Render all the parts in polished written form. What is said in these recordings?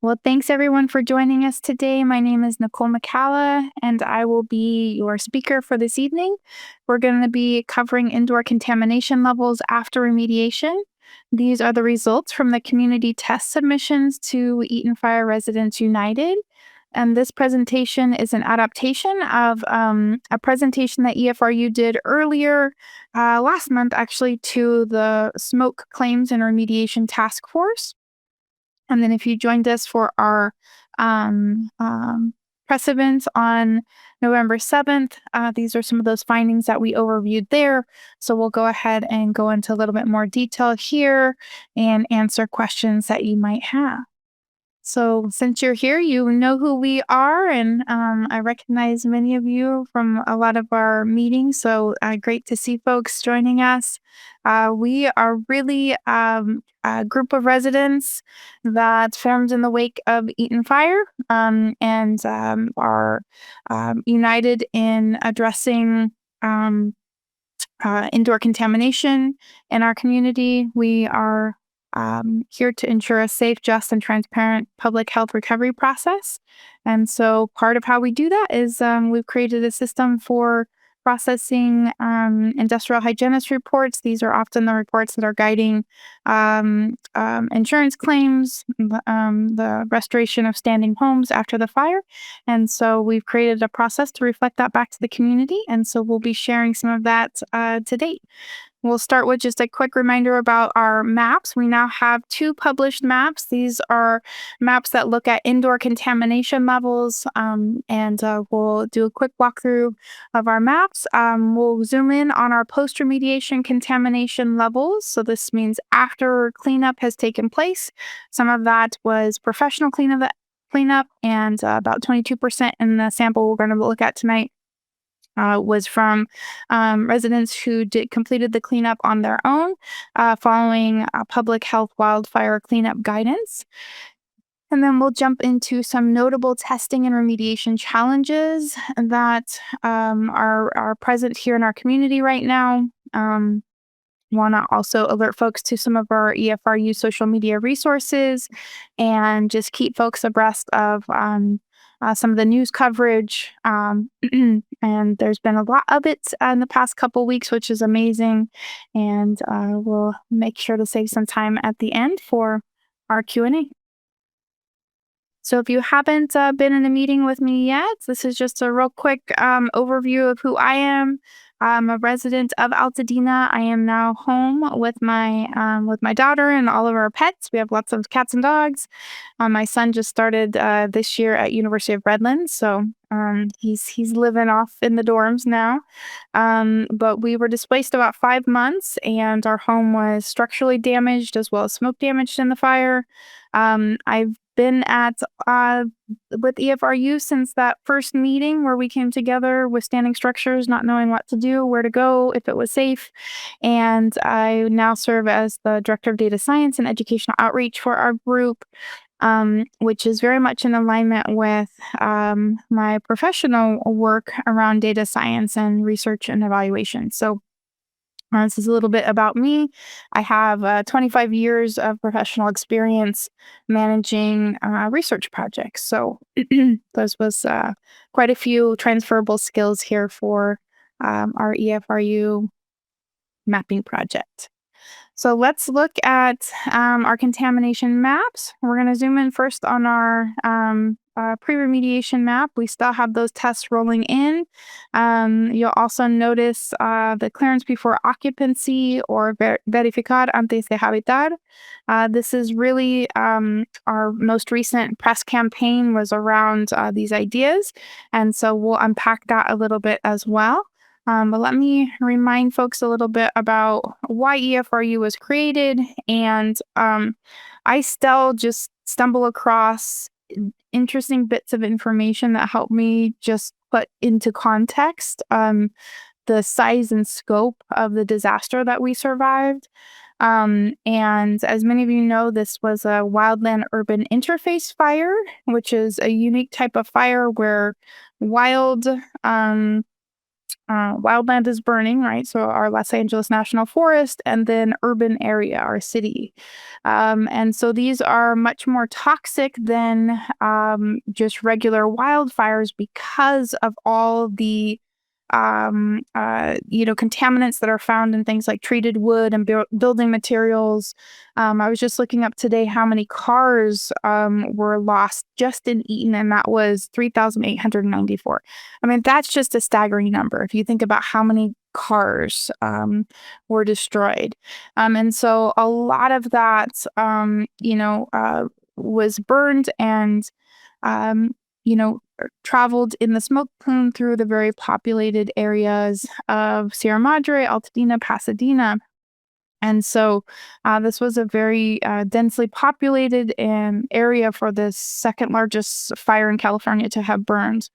Well, thanks everyone for joining us today. My name is Nicole Maccalla, and I will be your speaker for this evening. We're going to be covering indoor contamination levels after remediation. These are the results from the community test submissions to Eaton Fire Residents United. And this presentation is an adaptation of a presentation that EFRU did earlier last month, actually, to the Smoke Claims and Remediation Task Force. And then if you joined us for our press event on November 7th, these are some of those findings that we overviewed there. So we'll go ahead and go into a little bit more detail here and answer questions that you might have. So since you're here, you know who we are, and I recognize many of you from a lot of our meetings. So great to see folks joining us. We are really a group of residents that formed in the wake of Eaton Fire and are united in addressing indoor contamination in our community. We are here to ensure a safe, just, and transparent public health recovery process. And so part of how we do that is we've created a system for processing industrial hygienist reports. These are often the reports that are guiding insurance claims, the restoration of standing homes after the fire. And so we've created a process to reflect that back to the community. And so we'll be sharing some of that to date. We'll start with just a quick reminder about our maps. We now have 2 published maps. These are maps that look at indoor contamination levels, and we'll do a quick walkthrough of our maps. We'll zoom in on our post-remediation contamination levels. So this means after cleanup has taken place. Some of that was professional cleanup, and about 22% in the sample we're going to look at tonight was from residents who completed the cleanup on their own following public health wildfire cleanup guidance. And then we'll jump into some notable testing and remediation challenges that are present here in our community right now. Want to also alert folks to some of our EFRU social media resources and just keep folks abreast of some of the news coverage. And there's been a lot of it in the past couple weeks, which is amazing. And we'll make sure to save some time at the end for our Q&A. So if you haven't been in a meeting with me yet, this is just a real quick overview of who I am. I'm a resident of Altadena. I am now home with my daughter and all of our pets. We have lots of cats and dogs. My son just started this year at University of Redlands, so he's living off in the dorms now. But we were displaced about 5 months, and our home was structurally damaged as well as smoke damaged in the fire. I've been with EFRU since that first meeting where we came together with standing structures, not knowing what to do, where to go, if it was safe. And I now serve as the Director of Data Science and Educational Outreach for our group, which is very much in alignment with my professional work around data science and research and evaluation. So this is a little bit about me. I have 25 years of professional experience managing research projects. So those was quite a few transferable skills here for our EFRU mapping project. So let's look at our contamination maps. We're going to zoom in first on our pre-remediation map. We still have those tests rolling in. You'll also notice the clearance before occupancy or verificar antes de habitar. This is really our most recent press campaign was around these ideas. And so we'll unpack that a little bit as well. But let me remind folks a little bit about why EFRU was created. And I still just stumble across interesting bits of information that help me just put into context the size and scope of the disaster that we survived. And as many of you know, this was a wildland urban interface fire, which is a unique type of fire where wild wildland is burning, right? So our Los Angeles National Forest, and then urban area, our city. And so these are much more toxic than just regular wildfires because of all the contaminants that are found in things like treated wood and building materials. I was just looking up today how many cars were lost just in Eaton, and that was 3,894. I mean, that's just a staggering number if you think about how many cars were destroyed. And so a lot of that, was burned and um, traveled in the smoke plume through the very populated areas of Sierra Madre, Altadena, Pasadena. And so this was a very densely populated area for the second largest fire in California to have burned.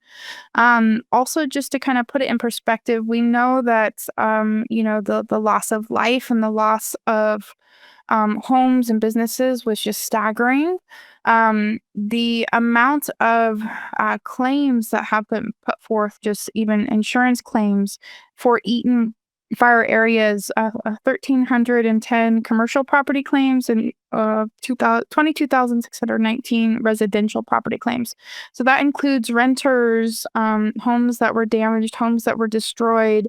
Also, just to kind of put it in perspective, we know that, the loss of life and the loss of homes and businesses was just staggering. The amount of claims that have been put forth, just even insurance claims for Eaton fire areas, 1,310 commercial property claims and 22,619 residential property claims. So that includes renters, homes that were damaged, homes that were destroyed.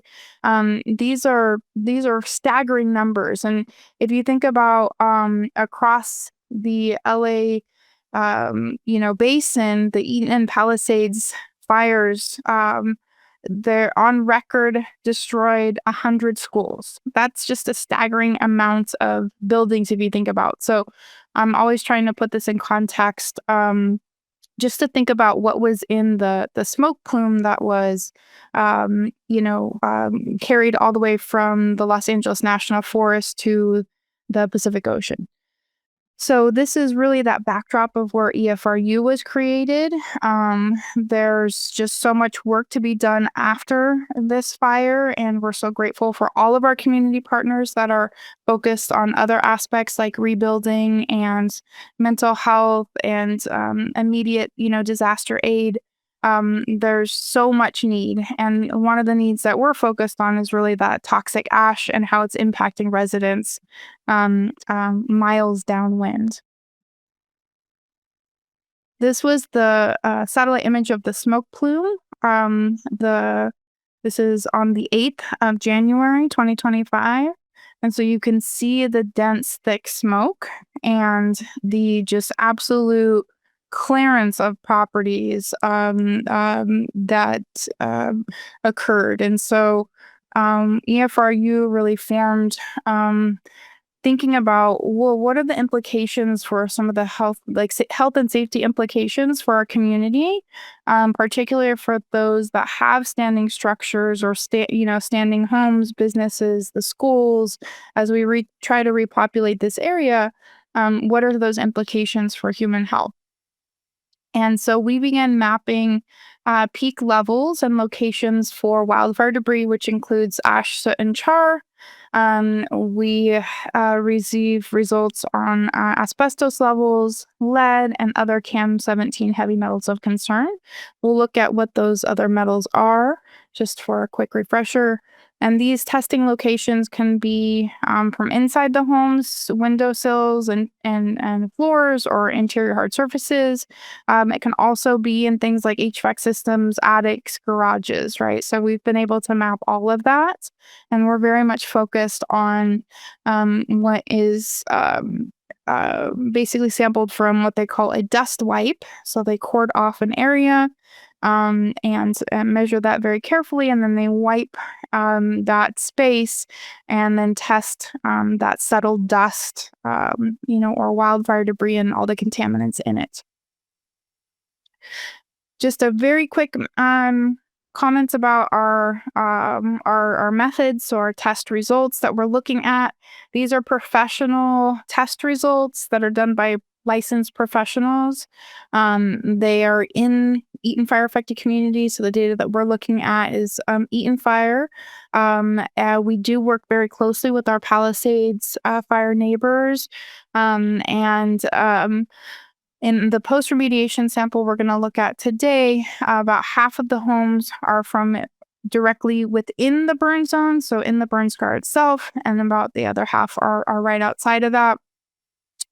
These are staggering numbers, and if you think about across the LA, basin, the Eaton and Palisades fires, they're on record destroyed 100 schools. That's just a staggering amount of buildings if you think about. So I'm always trying to put this in context, just to think about what was in the smoke plume that was, carried all the way from the Los Angeles National Forest to the Pacific Ocean. So this is really that backdrop of where EFRU was created. There's just so much work to be done after this fire, and we're so grateful for all of our community partners that are focused on other aspects like rebuilding and mental health and immediate, disaster aid. There's so much need, and one of the needs that we're focused on is really that toxic ash and how it's impacting residents miles downwind. This was the satellite image of the smoke plume. This is on the 8th of January, 2025. And so you can see the dense, thick smoke and the just absolute clearance of properties that occurred. And so EFRU really formed, thinking about, well, what are the implications for some of the health and safety implications for our community, particularly for those that have standing structures or standing homes, businesses, the schools. As we try to repopulate this area, what are those implications for human health? And so we began mapping peak levels and locations for wildfire debris, which includes ash, soot, and char. We receive results on asbestos levels, lead, and other CAM-17 heavy metals of concern. We'll look at what those other metals are, just for a quick refresher. And these testing locations can be from inside the homes, windowsills and floors, or interior hard surfaces. It can also be in things like HVAC systems, attics, garages, right? So we've been able to map all of that, and we're very much focused on what is basically sampled from what they call a dust wipe. So they cord off an area and measure that very carefully, and then they wipe that space and then test that settled dust, or wildfire debris and all the contaminants in it. Just a very quick comments about our methods or test results that we're looking at. These are professional test results that are done by licensed professionals. They are in Eaton fire affected communities. So the data that we're looking at is Eaton fire. We do work very closely with our Palisades fire neighbors, and in the post-remediation sample we're going to look at today, about half of the homes are from directly within the burn zone, so in the burn scar itself, and about the other half are right outside of that,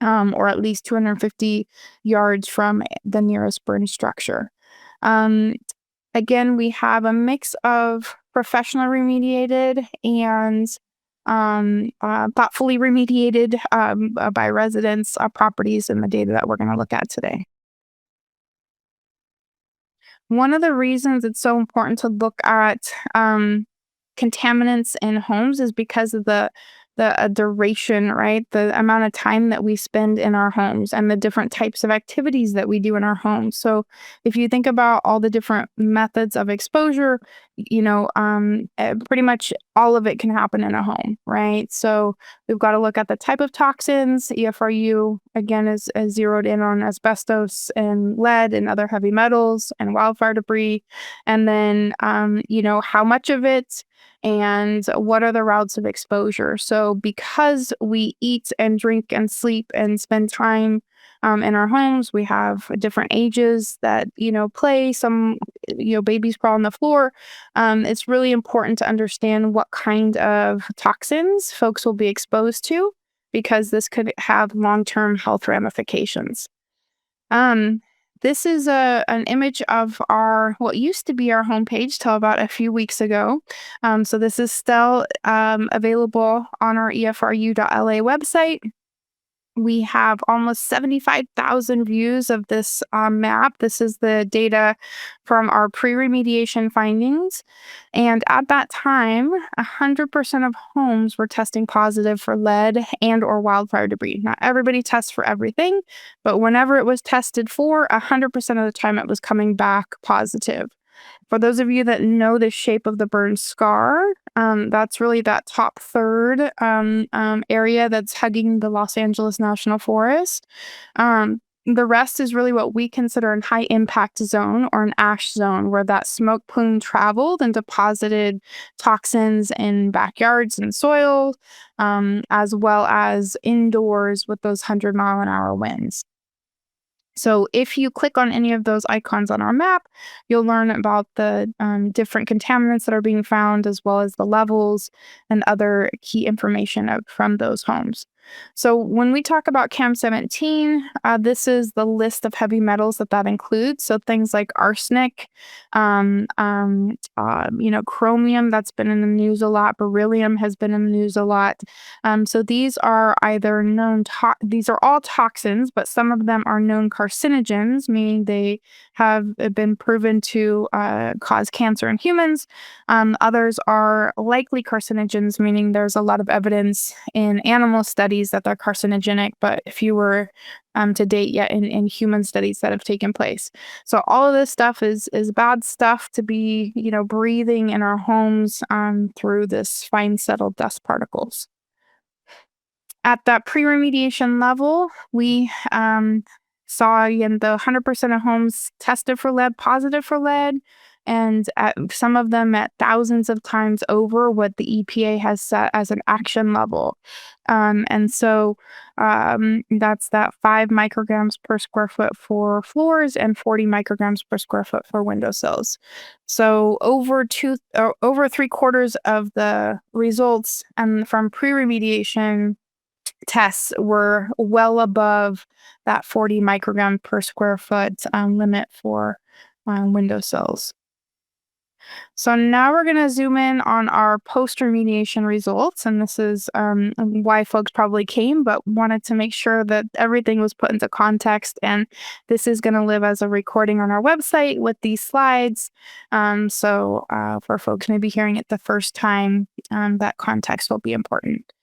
or at least 250 yards from the nearest burn structure. Um, Again, we have a mix of professional remediated and thoughtfully remediated by residents properties in the data that we're going to look at today. One of the reasons it's so important to look at contaminants in homes is because of the duration, right? The amount of time that we spend in our homes and the different types of activities that we do in our homes. So, if you think about all the different methods of exposure, pretty much all of it can happen in a home, right? So, we've got to look at the type of toxins. EFRU again is zeroed in on asbestos and lead and other heavy metals and wildfire debris, and then how much of it and what are the routes of exposure. So, because we eat and drink and sleep and spend time in our homes, we have different ages that play. Some babies crawl on the floor. It's really important to understand what kind of toxins folks will be exposed to, because this could have long-term health ramifications. Um, this is an image of our what used to be our homepage till about a few weeks ago. So this is still available on our EFRU.LA website. We have almost 75,000 views of this map. This is the data from our pre-remediation findings. And at that time, 100% of homes were testing positive for lead and or wildfire debris. Not everybody tests for everything, but whenever it was tested for, 100% of the time it was coming back positive. For those of you that know the shape of the burn scar, that's really that top third area that's hugging the Los Angeles National Forest. The rest is really what we consider an high impact zone or an ash zone, where that smoke plume traveled and deposited toxins in backyards and soil, as well as indoors with those 100-mile-an-hour winds. So if you click on any of those icons on our map, you'll learn about the different contaminants that are being found, as well as the levels and other key information from those homes. So when we talk about CAM17, this is the list of heavy metals that includes. So things like arsenic, chromium, that's been in the news a lot. Beryllium has been in the news a lot. So these are either these are all toxins, but some of them are known carcinogens, meaning they have been proven to cause cancer in humans. Others are likely carcinogens, meaning there's a lot of evidence in animal studies that they're carcinogenic, but fewer to date yet in human studies that have taken place. So all of this stuff is bad stuff to be breathing in our homes through this fine settled dust particles. At that pre-remediation level, we saw in the 100% of homes tested for lead, positive for lead, and some of them at thousands of times over what the EPA has set as an action level. And so that's that 5 micrograms per square foot for floors and 40 micrograms per square foot for windowsills. So over 3/4 of the results from pre-remediation tests were well above that 40 microgram per square foot limit for windowsills. So now we're going to zoom in on our post-remediation results, and this is why folks probably came, but wanted to make sure that everything was put into context, and this is going to live as a recording on our website with these slides. So for folks maybe hearing it the first time, that context will be important.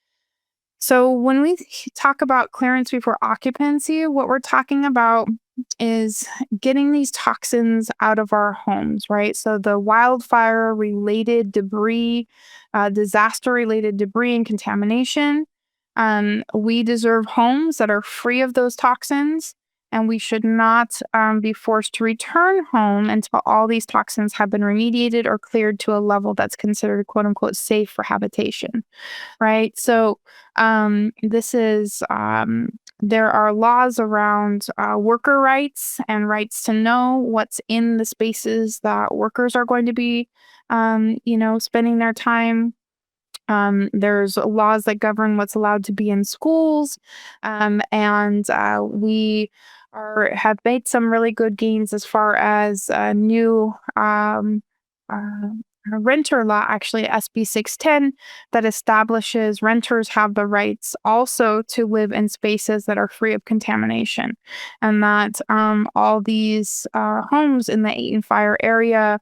So when we talk about clearance before occupancy, what we're talking about is getting these toxins out of our homes, right? So the wildfire related debris, disaster related debris and contamination. We deserve homes that are free of those toxins and we should not be forced to return home until all these toxins have been remediated or cleared to a level that's considered quote unquote safe for habitation, right? So this is there are laws around worker rights and rights to know what's in the spaces that workers are going to be, spending their time. There's laws that govern what's allowed to be in schools, and we have made some really good gains as far as new uh, renter law, actually SB 610, that establishes renters have the rights also to live in spaces that are free of contamination, and that all these homes in the Aiton fire area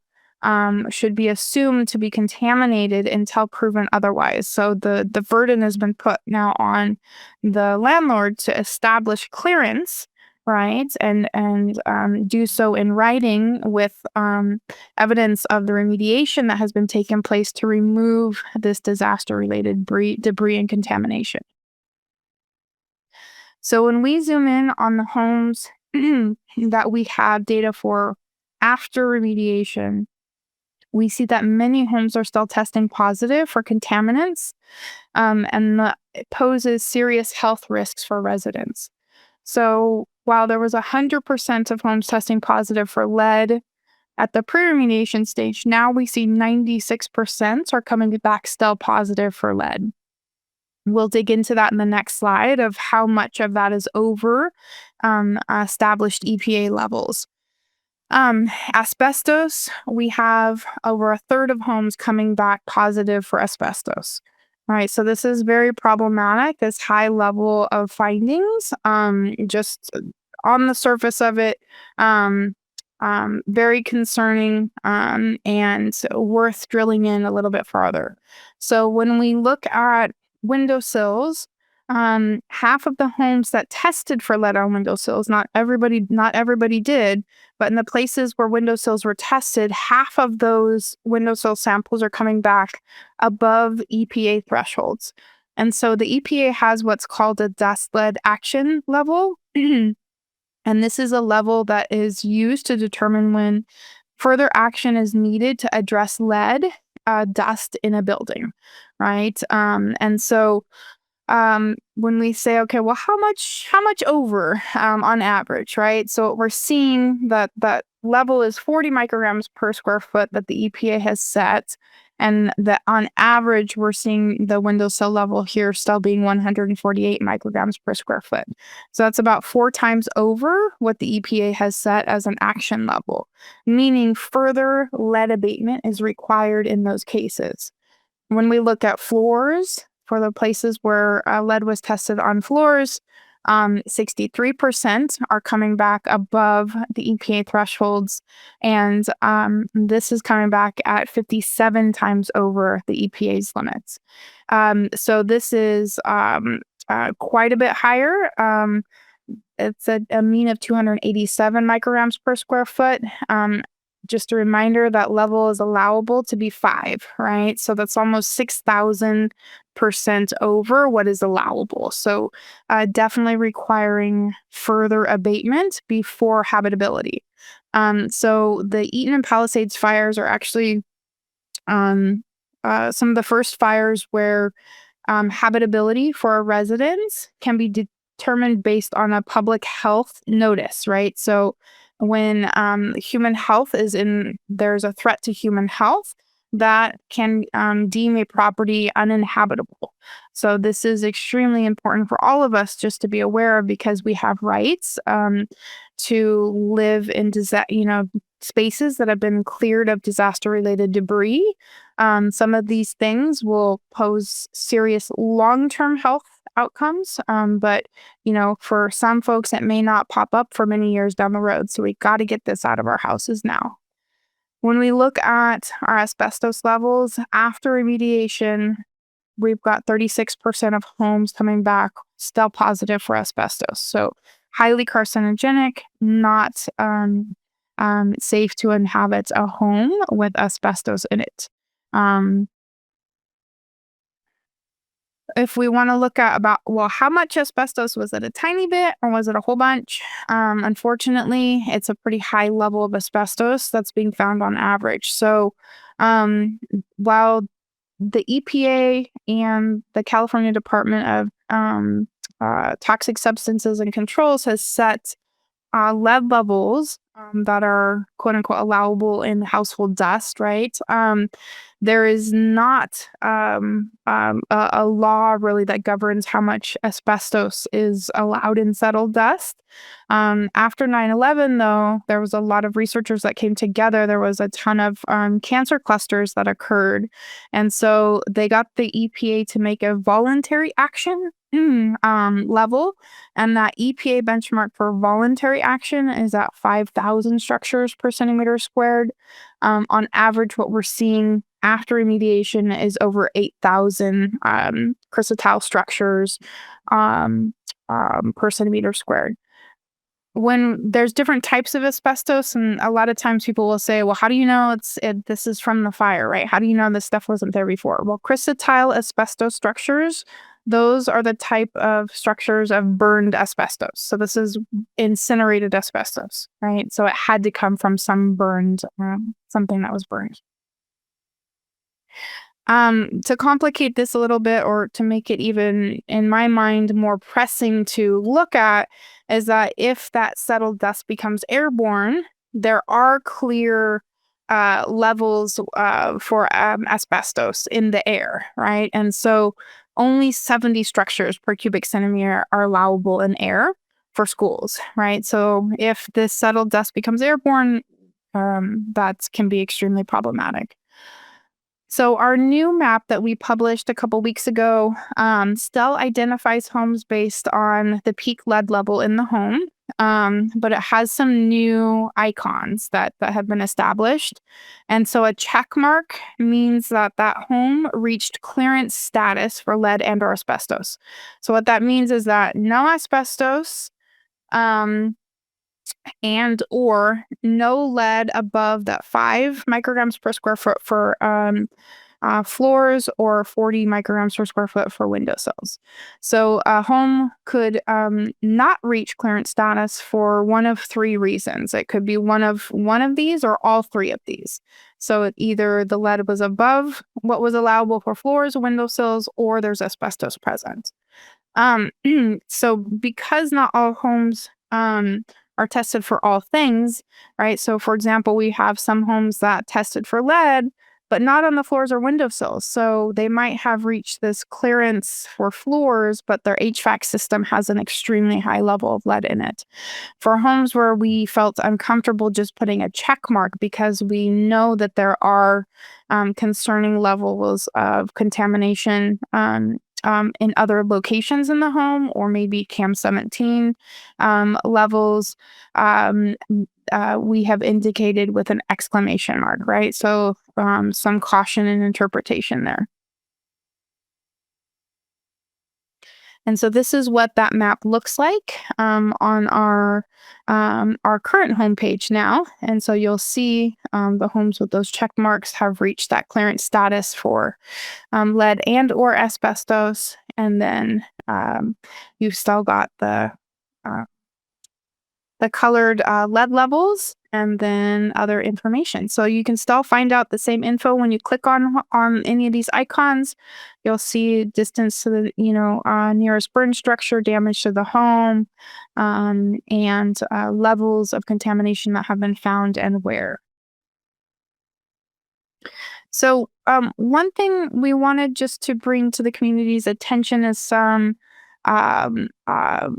should be assumed to be contaminated until proven otherwise. So the burden has been put now on the landlord to establish clearance, right, and do so in writing with evidence of the remediation that has been taken place to remove this disaster-related debris and contamination. So when we zoom in on the homes that we have data for after remediation, we see that many homes are still testing positive for contaminants, and it poses serious health risks for residents. So while there was 100% of homes testing positive for lead at the pre-remediation stage, now we see 96% are coming back still positive for lead. We'll dig into that in the next slide of how much of that is over established EPA levels. Asbestos, we have over a third of homes coming back positive for asbestos. All right, so this is very problematic, this high level of findings. Just on the surface of it, very concerning, and worth drilling in a little bit farther. So when we look at windowsills, half of the homes that tested for lead on windowsills, not everybody did, but in the places where windowsills were tested, half of those windowsill samples are coming back above EPA thresholds. And so the EPA has what's called a dust lead action level. And this is a level that is used to determine when further action is needed to address lead dust in a building, right? And so when we say, okay, well, how much over on average, right? So we're seeing that level is 40 micrograms per square foot that the EPA has set, and that on average we're seeing the windowsill level here still being 148 micrograms per square foot. So that's about 4 times over what the EPA has set as an action level, meaning further lead abatement is required in those cases. When we look at floors, for the places where lead was tested on floors, 63% are coming back above the EPA thresholds, and this is coming back at 57 times over the EPA's limits. So this is quite a bit higher. It's a mean of 287 micrograms per square foot. Just a reminder that level is allowable to be 5, right? So that's almost 6,000% over what is allowable. So definitely requiring further abatement before habitability. So the Eaton and Palisades fires are actually some of the first fires where habitability for a residence can be determined based on a public health notice, right? So when human health there's a threat to human health, that can deem a property uninhabitable. So this is extremely important for all of us just to be aware of, because we have rights to live in spaces that have been cleared of disaster-related debris. Some of these things will pose serious long-term health outcomes, but for some folks it may not pop up for many years down the road. So we got to get this out of our houses now. When we look at our asbestos levels after remediation, we've got 36% of homes coming back still positive for asbestos. So highly carcinogenic, not safe to inhabit a home with asbestos in it. if we want to look at about, well, how much asbestos, was it a tiny bit or was it a whole bunch? Unfortunately, it's a pretty high level of asbestos that's being found on average. So um, while the EPA and the California Department of Toxic Substances and Controls has set lead levels that are quote unquote allowable in household dust, right? There is not a law really that governs how much asbestos is allowed in settled dust. After 9/11, though, there was a lot of researchers that came together. There was a ton of cancer clusters that occurred. And so they got the EPA to make a voluntary action level, and that EPA benchmark for voluntary action is at 5,000 structures per centimeter squared. On average, what we're seeing after remediation is over 8,000 chrysotile structures per centimeter squared. When there's different types of asbestos, and a lot of times people will say, well, how do you know this is from the fire, right? How do you know this stuff wasn't there before? Well, chrysotile asbestos structures, those are the type of structures of burned asbestos. So this is incinerated asbestos, right? So it had to come from some burned, something that was burned. To complicate this a little bit, or to make it even, in my mind, more pressing to look at, is that if that settled dust becomes airborne, there are clear levels for asbestos in the air, right? And so only 70 structures per cubic centimeter are allowable in air for schools, right? So if this settled dust becomes airborne, that can be extremely problematic. So our new map that we published a couple weeks ago still identifies homes based on the peak lead level in the home, but it has some new icons that have been established. And so a check mark means that that home reached clearance status for lead and or asbestos. So what that means is that no asbestos, and or no lead above that 5 micrograms per square foot for floors, or 40 micrograms per square foot for windowsills. So a home could not reach clearance status for one of 3 reasons. It could be one of these or all 3 of these. So either the lead was above what was allowable for floors, windowsills, or there's asbestos present. So because not all homes are tested for all things, right? So for example, we have some homes that tested for lead, but not on the floors or windowsills. So they might have reached this clearance for floors, but their HVAC system has an extremely high level of lead in it. For homes where we felt uncomfortable just putting a check mark because we know that there are concerning levels of contamination in other locations in the home, or maybe CAM 17 levels, we have indicated with an exclamation mark, right? So some caution and interpretation there. And so this is what that map looks like on our current homepage now. And so you'll see the homes with those check marks have reached that clearance status for lead and or asbestos. And then you've still got the colored lead levels, and then other information. So you can still find out the same info when you click on any of these icons. You'll see distance to the nearest burn structure, damage to the home, and levels of contamination that have been found and where. So one thing we wanted just to bring to the community's attention is some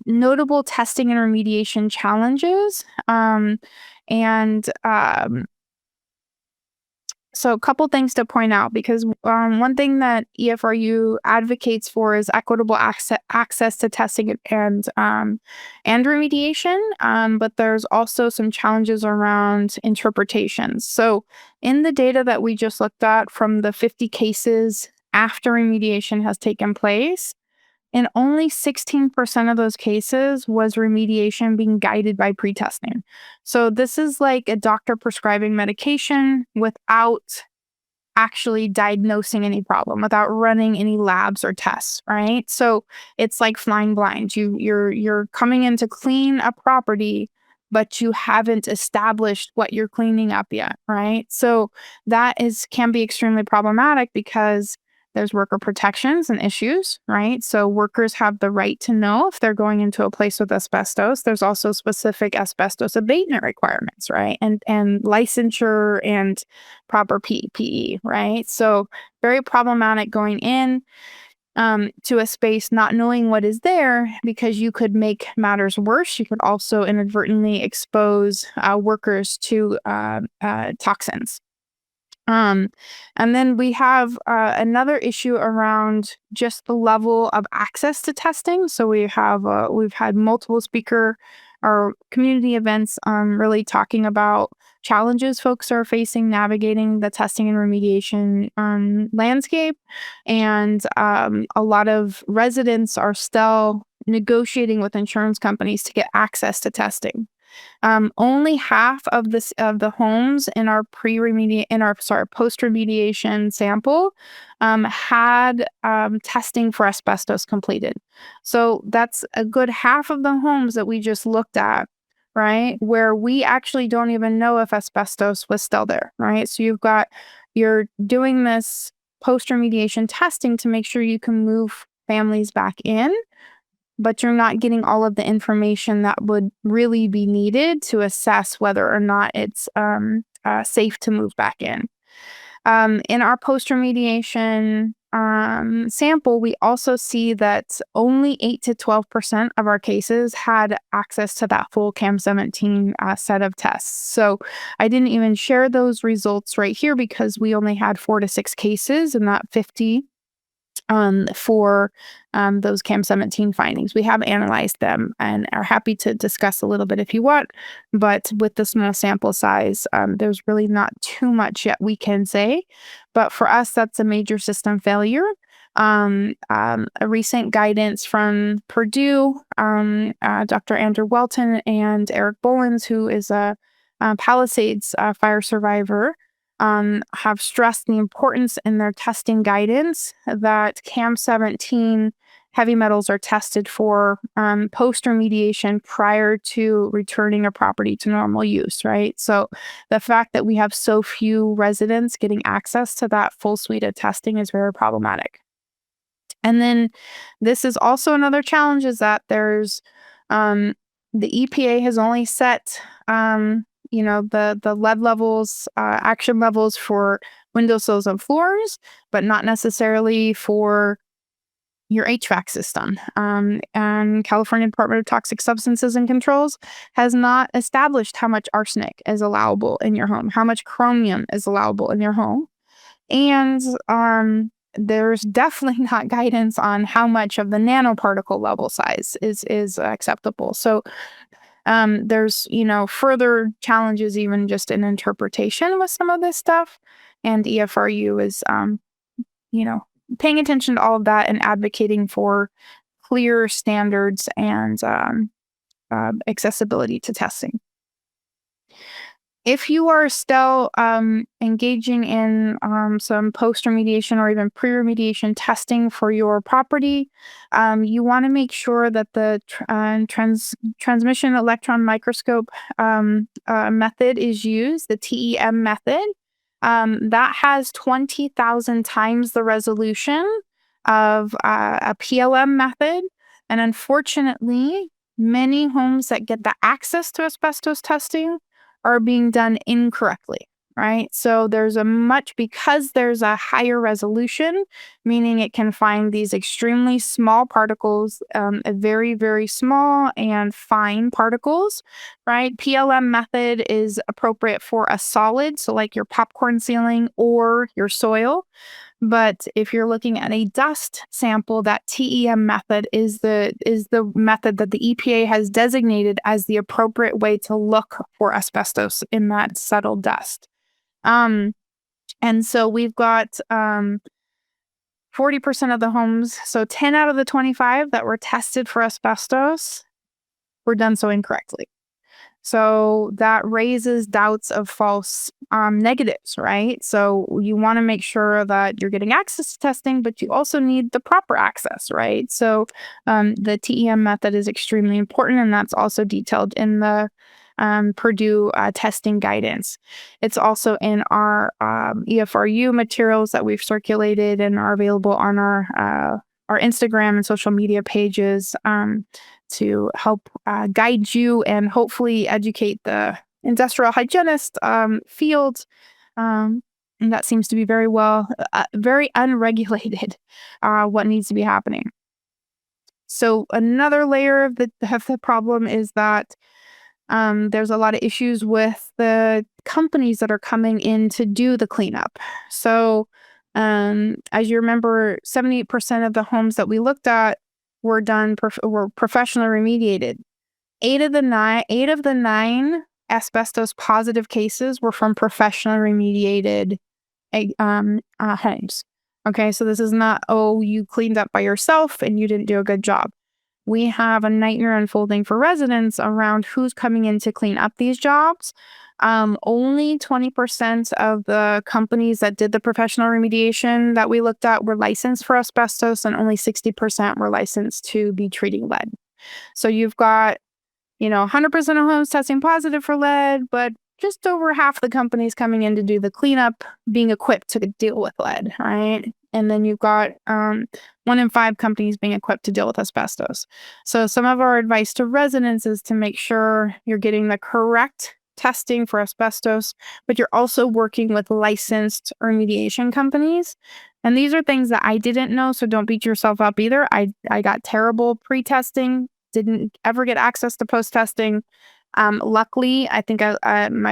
notable testing and remediation challenges. And so a couple things to point out, because one thing that EFRU advocates for is equitable access to testing and remediation, but there's also some challenges around interpretations. So in the data that we just looked at from the 50 cases after remediation has taken place, in only 16% of those cases was remediation being guided by pretesting. So this is like a doctor prescribing medication without actually diagnosing any problem, without running any labs or tests, right? So it's like flying blind. You're coming in to clean a property, but you haven't established what you're cleaning up yet, right? So that can be extremely problematic because there's worker protections and issues, right? So workers have the right to know if they're going into a place with asbestos. There's also specific asbestos abatement requirements, right? And licensure and proper PPE, right? So very problematic going in to a space not knowing what is there, because you could make matters worse. You could also inadvertently expose workers to toxins. Um, and then we have another issue around just the level of access to testing. So we've had multiple speaker or community events really talking about challenges folks are facing navigating the testing and remediation landscape. And a lot of residents are still negotiating with insurance companies to get access to testing. Only half of the homes in our post remediation sample had testing for asbestos completed. So that's a good half of the homes that we just looked at, right? Where we actually don't even know if asbestos was still there, right? So you're doing this post remediation testing to make sure you can move families back in, but you're not getting all of the information that would really be needed to assess whether or not it's safe to move back in. In our post-remediation sample, we also see that only 8 to 12% of our cases had access to that full CAM17 set of tests. So I didn't even share those results right here because we only had 4 to 6 cases in that 50 for those CAM17 findings. We have analyzed them and are happy to discuss a little bit if you want, but with the small sample size, there's really not too much yet we can say. But for us, that's a major system failure. A recent guidance from Purdue, Dr. Andrew Welton and Eric Bolins, who is a Palisades fire survivor, have stressed the importance in their testing guidance that CAM17 heavy metals are tested for post remediation prior to returning a property to normal use, right? So the fact that we have so few residents getting access to that full suite of testing is very problematic. And then this is also another challenge, is that there's the EPA has only set the lead levels, action levels for windowsills and floors, but not necessarily for your HVAC system. And California Department of Toxic Substances and Controls has not established how much arsenic is allowable in your home, how much chromium is allowable in your home. And there's definitely not guidance on how much of the nanoparticle level size is acceptable. So there's further challenges even just in interpretation with some of this stuff, and EFRU is paying attention to all of that and advocating for clear standards and accessibility to testing. If you are still engaging in some post-remediation or even pre-remediation testing for your property, you want to make sure that the transmission electron microscope method is used, the TEM method. That has 20,000 times the resolution of a PLM method. And unfortunately, many homes that get the access to asbestos testing are being done incorrectly, right? So because there's a higher resolution, meaning it can find these extremely small particles, very, very small and fine particles, right? PLM method is appropriate for a solid, so like your popcorn ceiling or your soil. But if you're looking at a dust sample, that TEM method is the method that the EPA has designated as the appropriate way to look for asbestos in that settled dust. And so we've got 40% of the homes, so 10 out of the 25 that were tested for asbestos were done so incorrectly. So that raises doubts of false negatives, right? So you want to make sure that you're getting access to testing, but you also need the proper access, right? So the TEM method is extremely important, and that's also detailed in the Purdue testing guidance. It's also in our EFRU materials that we've circulated and are available on our Instagram and social media pages to help guide you and hopefully educate the industrial hygienist field. And that seems to be very unregulated, what needs to be happening. So another layer of the problem is that there's a lot of issues with the companies that are coming in to do the cleanup. So, as you remember, 78% of the homes that we looked at were were professionally remediated. Eight of the nine asbestos positive cases were from professionally remediated homes. Okay, so this is not, oh, you cleaned up by yourself and you didn't do a good job. We have a nightmare unfolding for residents around who's coming in to clean up these jobs. Only 20% of the companies that did the professional remediation that we looked at were licensed for asbestos, and only 60% were licensed to be treating lead. So you've got 100% of homes testing positive for lead, but just over half the companies coming in to do the cleanup being equipped to deal with lead, right? And then you've got 1 in 5 companies being equipped to deal with asbestos. So some of our advice to residents is to make sure you're getting the correct testing for asbestos, but you're also working with licensed remediation companies. And these are things that I didn't know, so don't beat yourself up either. I got terrible pre-testing, didn't ever get access to post-testing. Luckily, I think my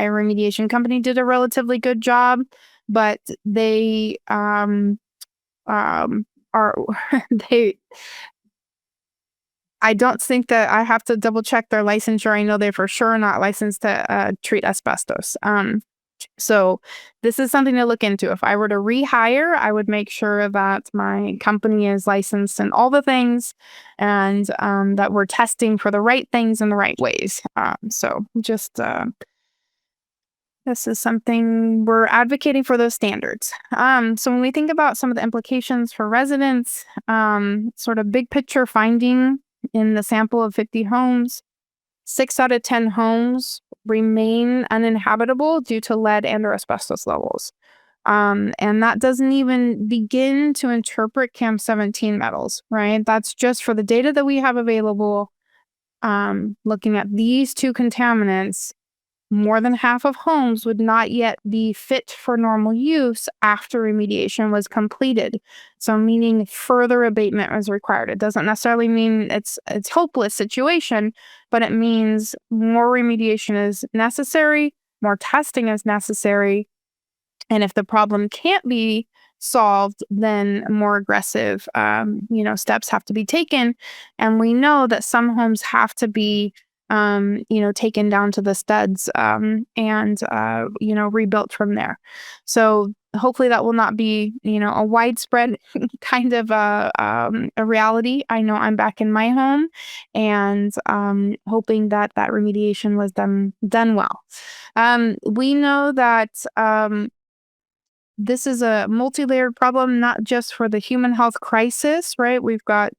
remediation company did a relatively good job, but they are they I don't think that I have to double check their licensure. I know they're for sure not licensed to treat asbestos. So this is something to look into. If I were to rehire, I would make sure that my company is licensed in all the things, and that we're testing for the right things in the right ways. So just this is something we're advocating for, those standards. So when we think about some of the implications for residents, sort of big picture finding in the sample of 50 homes, 6 out of 10 homes remain uninhabitable due to lead and or asbestos levels. And that doesn't even begin to interpret CAM17 metals, right? That's just for the data that we have available. Looking at these two contaminants, more than half of homes would not yet be fit for normal use after remediation was completed. So meaning further abatement was required. It doesn't necessarily mean it's hopeless situation, but it means more remediation is necessary, more testing is necessary. And if the problem can't be solved, then more aggressive, steps have to be taken. And we know that some homes have to be, taken down to the studs, and rebuilt from there. So hopefully that will not be, a widespread kind of a reality. I know I'm back in my home, and hoping that remediation was done well. We know that this is a multi-layered problem, not just for the human health crisis, right? We've got,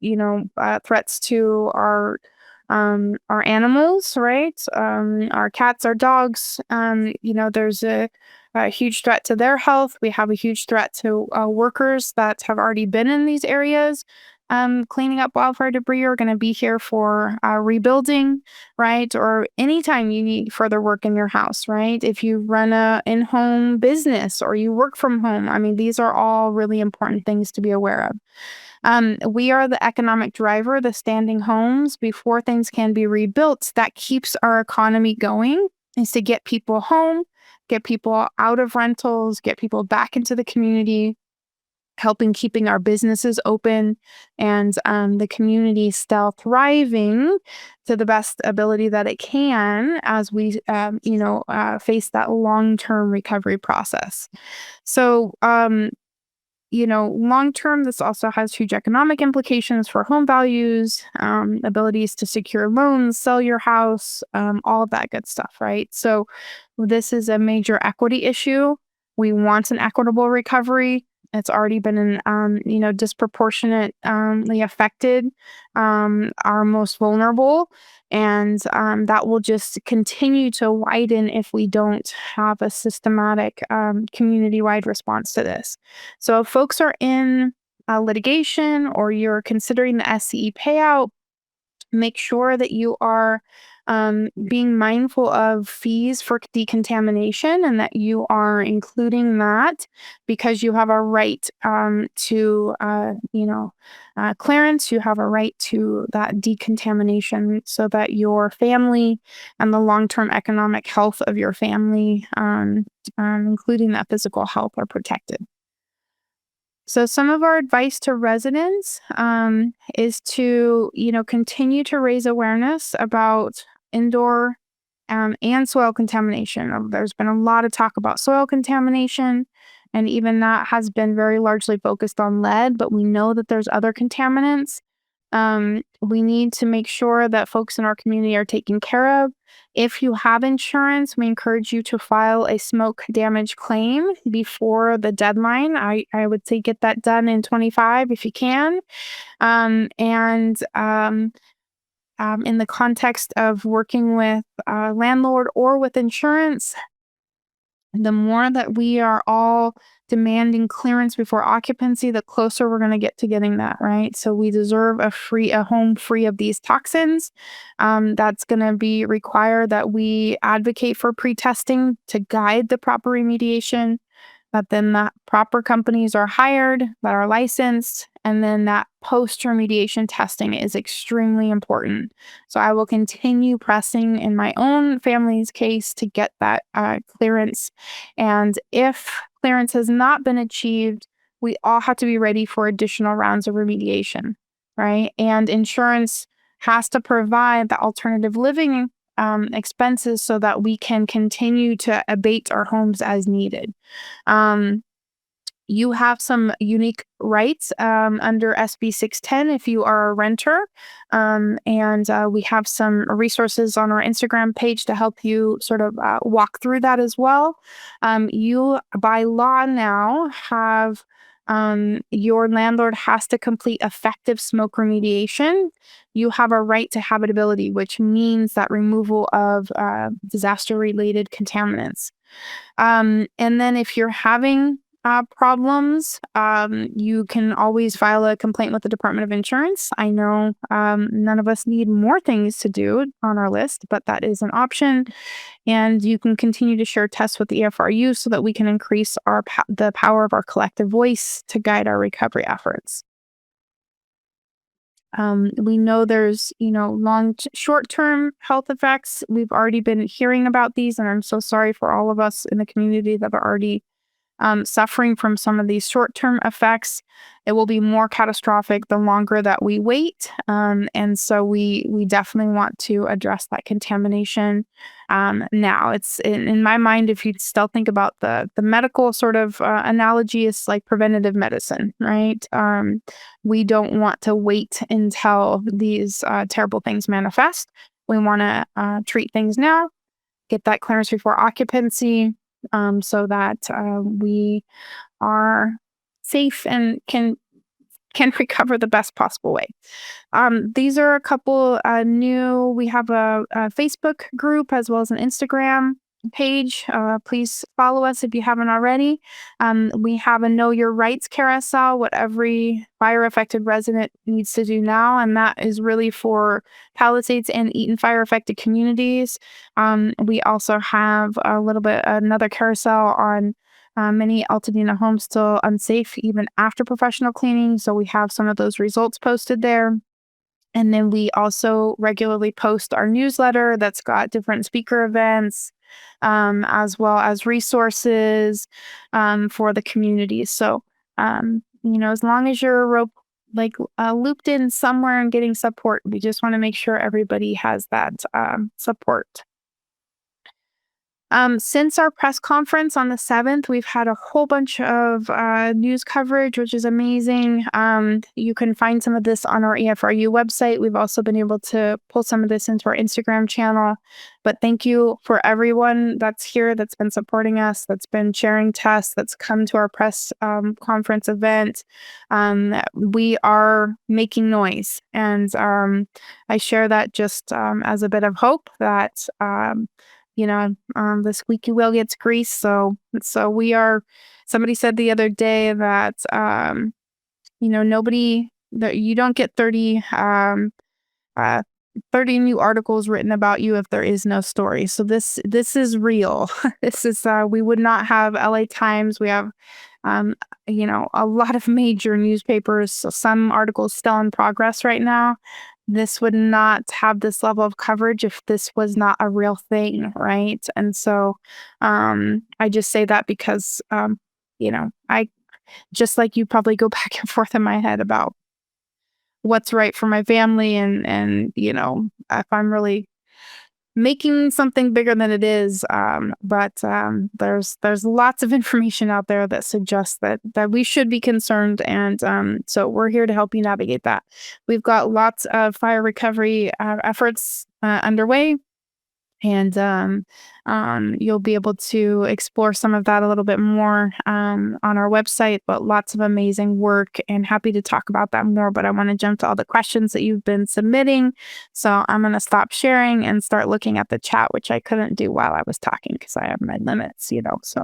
threats to our animals, right? Our cats, our dogs. There's a huge threat to their health. We have a huge threat to workers that have already been in these areas. Cleaning up wildfire debris, are going to be here for rebuilding, right? Or anytime you need further work in your house, right? If you run a in-home business or you work from home, I mean, these are all really important things to be aware of. We are the economic driver, the standing homes. Before things can be rebuilt, that keeps our economy going, is to get people home, get people out of rentals, get people back into the community, keeping our businesses open, and the community still thriving to the best ability that it can as we, face that long-term recovery process. So, long term, this also has huge economic implications for home values, abilities to secure loans, sell your house, all of that good stuff, right? So, this is a major equity issue. We want an equitable recovery. It's already been disproportionately affected our most vulnerable. And that will just continue to widen if we don't have a systematic community wide response to this. So, if folks are in litigation or you're considering the SCE payout, make sure that you are being mindful of fees for decontamination and that you are including that because you have a right to, clearance. You have a right to that decontamination so that your family and the long term economic health of your family, including that physical health, are protected. So some of our advice to residents is to, continue to raise awareness about indoor and soil contamination. There's been a lot of talk about soil contamination, and even that has been very largely focused on lead, but we know that there's other contaminants. We need to make sure that folks in our community are taken care of. If you have insurance, we encourage you to file a smoke damage claim before the deadline. I would say get that done in 25 if you can. In the context of working with a landlord or with insurance, the more that we are all demanding clearance before occupancy, the closer we're going to get to getting that, right? So we deserve a home free of these toxins. That's going to be required that we advocate for pre-testing to guide the proper remediation, that then the proper companies are hired that are licensed, and then that post-remediation testing is extremely important. So I will continue pressing in my own family's case to get that clearance. And if clearance has not been achieved, we all have to be ready for additional rounds of remediation, right? And insurance has to provide the alternative living expenses so that we can continue to abate our homes as needed. Um, you have some unique rights under SB 610 if you are a renter. And we have some resources on our Instagram page to help you sort of walk through that as well. You, by law now, have your landlord has to complete effective smoke remediation. You have a right to habitability, which means that removal of disaster related contaminants. And then if you're having problems, you can always file a complaint with the Department of Insurance. I know none of us need more things to do on our list, but that is an option. And you can continue to share tests with the EFRU so that we can increase the power of our collective voice to guide our recovery efforts. We know there's, short-term health effects. We've already been hearing about these, and I'm so sorry for all of us in the community that are already suffering from some of these short-term effects. It will be more catastrophic the longer that we wait. And so we definitely want to address that contamination now. It's in my mind, if you still think about the medical sort of analogy, is like preventative medicine, right? We don't want to wait until these terrible things manifest. We want to treat things now, get that clearance before occupancy, so that we are safe and can recover the best possible way. These are a couple new. We have a Facebook group as well as an Instagram page. Please follow us if you haven't already. We have a Know Your Rights carousel, what every fire affected resident needs to do now, and that is really for Palisades and Eaton fire affected communities. We also have another carousel on many Altadena homes still unsafe even after professional cleaning. So we have some of those results posted there. And then we also regularly post our newsletter that's got different speaker events, as well as resources for the community. So, as long as you're looped in somewhere and getting support, we just want to make sure everybody has that support. Since our press conference on the 7th, we've had a whole bunch of news coverage, which is amazing. You can find some of this on our EFRU website. We've also been able to pull some of this into our Instagram channel. But thank you for everyone that's here, that's been supporting us, that's been sharing tests, that's come to our press conference event. We are making noise. And I share that just as a bit of hope that the squeaky wheel gets grease. So we are. Somebody said the other day that nobody that you don't get 30 new articles written about you if there is no story. So this is real. This is we would not have LA Times. We have a lot of major newspapers. So some articles still in progress right now. This would not have this level of coverage if this was not a real thing, right? And so I just say that because I just like you probably go back and forth in my head about what's right for my family and if I'm really making something bigger than it is. But there's lots of information out there that suggests that we should be concerned. And so we're here to help you navigate that. We've got lots of fire recovery efforts underway. And you'll be able to explore some of that a little bit more on our website, but lots of amazing work and happy to talk about that more. But I want to jump to all the questions that you've been submitting. So I'm going to stop sharing and start looking at the chat, which I couldn't do while I was talking because I have my limits, So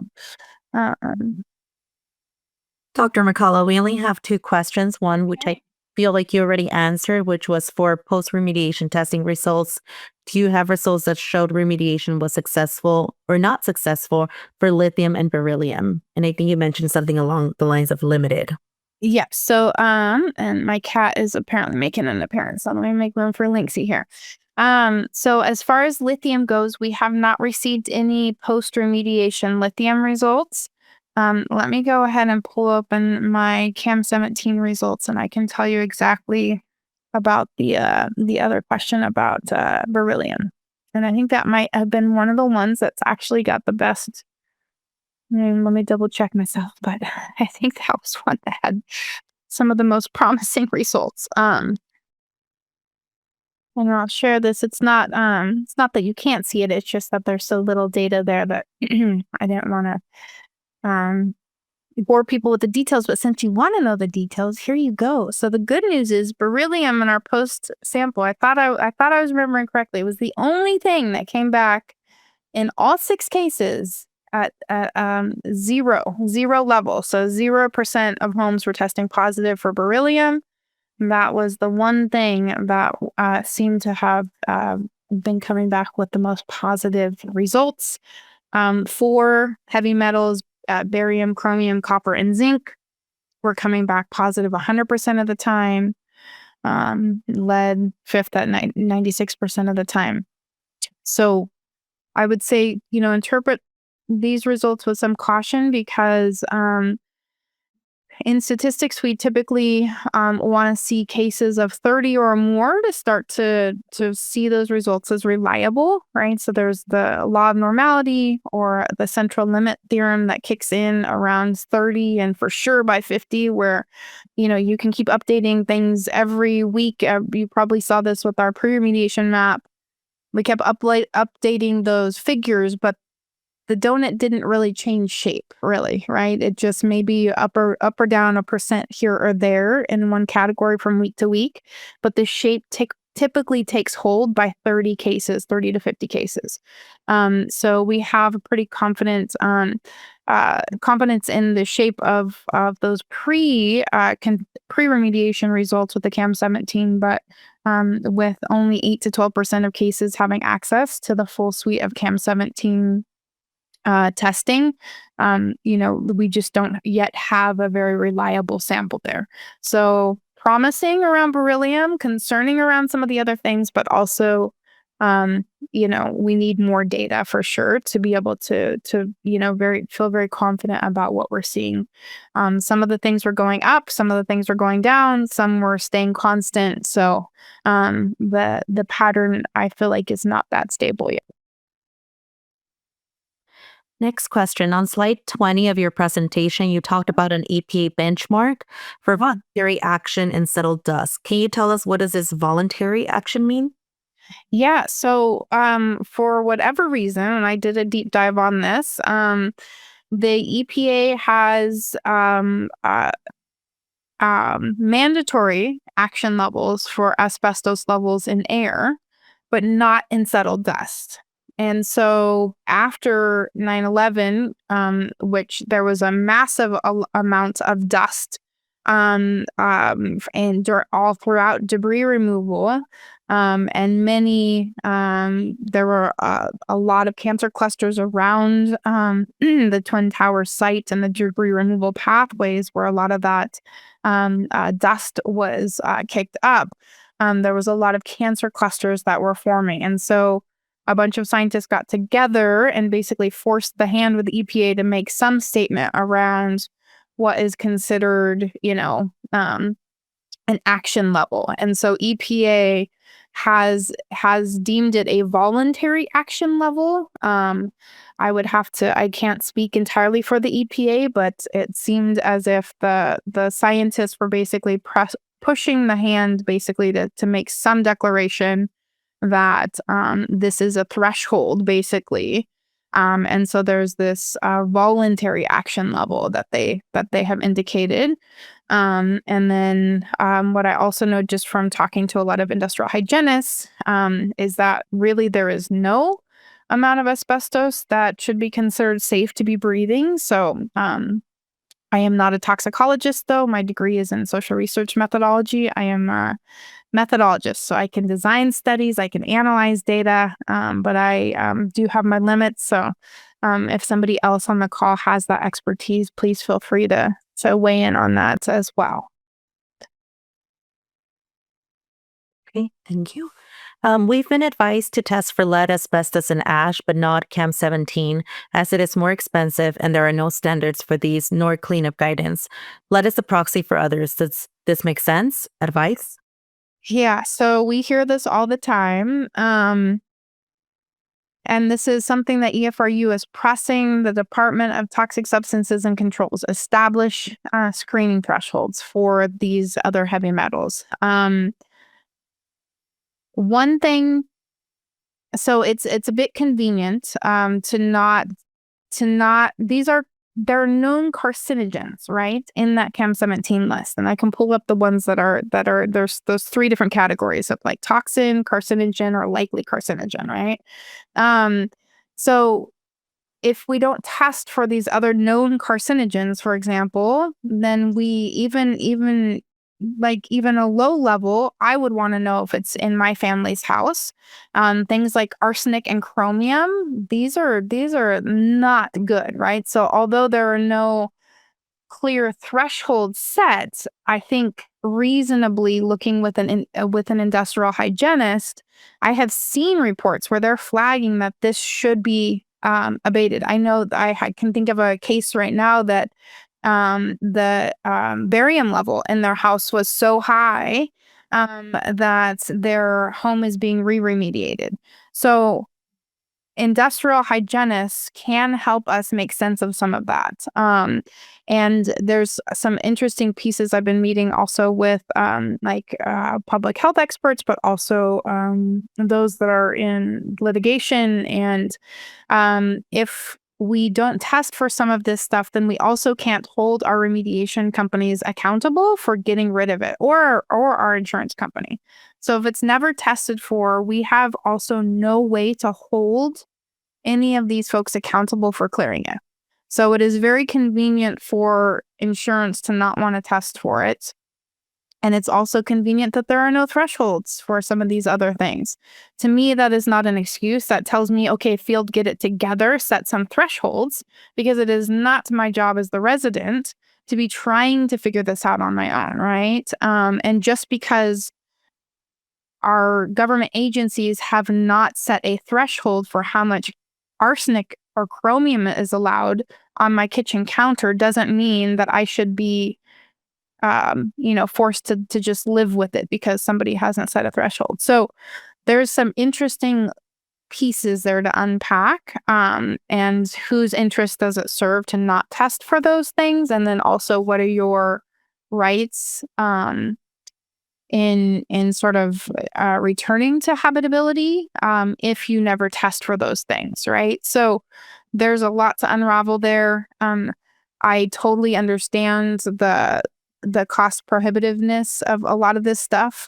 Dr. Maccalla, we only have 2 questions. One, which I feel like you already answered, which was for post-remediation testing results. Do you have results that showed remediation was successful or not successful for lithium and beryllium? And I think you mentioned something along the lines of limited. Yeah. So, and my cat is apparently making an appearance. So let me make room for Lynxie here. So as far as lithium goes, we have not received any post-remediation lithium results. Let me go ahead and pull open my CAM17 results, and I can tell you exactly about the other question about beryllium. And I think that might have been one of the ones that's actually got the best. Let me double check myself, but I think that was one that had some of the most promising results. And I'll share this. It's not that you can't see it. It's just that there's so little data there that I didn't want to bore people with the details. But since you want to know the details, here you go. So the good news is beryllium in our post sample. I thought I was remembering correctly. It was the only thing that came back in all 6 cases at zero level. So 0% of homes were testing positive for beryllium. That was the one thing that seemed to have been coming back with the most positive results. For heavy metals, barium, chromium, copper, and zinc were coming back positive 100% of the time. Lead, fifth at 96% of the time. So I would say, interpret these results with some caution because in statistics, we typically want to see cases of 30 or more to start to see those results as reliable, right? So there's the law of normality or the central limit theorem that kicks in around 30 and for sure by 50, where, you can keep updating things every week. You probably saw this with our pre-remediation map. We kept updating those figures, but the donut didn't really change shape, really, right? It just maybe up or down a percent here or there in one category from week to week, but the shape typically takes hold by 30 to 50 cases. So we have a pretty confidence in the shape of those pre-remediation results with the CAM17, but with only 8 to 12% of cases having access to the full suite of CAM17 testing, we just don't yet have a very reliable sample there. So promising around beryllium, concerning around some of the other things, but also, we need more data for sure to be able to feel very confident about what we're seeing. Some of the things were going up, some of the things were going down, some were staying constant. So the pattern I feel like is not that stable yet. Next question. On slide 20 of your presentation, you talked about an EPA benchmark for voluntary action in settled dust. Can you tell us what does this voluntary action mean? Yeah. So, for whatever reason, and I did a deep dive on this, the EPA has mandatory action levels for asbestos levels in air, but not in settled dust. And so after 9/11, which there was a massive amount of dust and all throughout debris removal, and there were a lot of cancer clusters around the Twin Towers site and the debris removal pathways where a lot of that dust was kicked up. There was a lot of cancer clusters that were forming. And so a bunch of scientists got together and basically forced the hand with the EPA to make some statement around what is considered, an action level. And so EPA has deemed it a voluntary action level. I can't speak entirely for the EPA, but it seemed as if the scientists were basically pushing the hand basically to make some declaration that this is a threshold basically. And so there's this voluntary action level that they have indicated. And then what I also know just from talking to a lot of industrial hygienists is that really there is no amount of asbestos that should be considered safe to be breathing. So I am not a toxicologist, though. My degree is in social research methodology. I am a methodologist, so I can design studies, I can analyze data, but I do have my limits. So if somebody else on the call has that expertise, please feel free to weigh in on that as well. Okay, thank you. We've been advised to test for lead, asbestos, and ash, but not CAM17, as it is more expensive and there are no standards for these nor cleanup guidance. Lead is a proxy for others. Does this make sense? Advice? Yeah, so we hear this all the time. And this is something that EFRU is pressing the Department of Toxic Substances and Controls establish screening thresholds for these other heavy metals. One thing, so it's a bit convenient they're known carcinogens, right, in that CAM17 list. And I can pull up the ones that are there's those three different categories of like toxin, carcinogen, or likely carcinogen, right? So if we don't test for these other known carcinogens, for example, then we even a low level, I would want to know if it's in my family's house. Things like arsenic and chromium, these are not good, right? So although there are no clear threshold set, I think reasonably looking with an industrial hygienist, I have seen reports where they're flagging that this should be abated. I know I can think of a case right now that the barium level in their house was so high that their home is being remediated. So industrial hygienists can help us make sense of some of that. And there's some interesting pieces I've been meeting also with public health experts, but also those that are in litigation. And if we don't test for some of this stuff, then we also can't hold our remediation companies accountable for getting rid of it, or our insurance company. So if it's never tested for, we have also no way to hold any of these folks accountable for clearing it. So it is very convenient for insurance to not want to test for it. And it's also convenient that there are no thresholds for some of these other things. To me, that is not an excuse. That tells me, okay, field, get it together, set some thresholds, because it is not my job as the resident to be trying to figure this out on my own, right? And just because our government agencies have not set a threshold for how much arsenic or chromium is allowed on my kitchen counter doesn't mean that I should be forced to just live with it because somebody hasn't set a threshold. So there's some interesting pieces there to unpack, and whose interest does it serve to not test for those things, and then also what are your rights in sort of returning to habitability if you never test for those things, right? So there's a lot to unravel there. I totally understand the cost prohibitiveness of a lot of this stuff.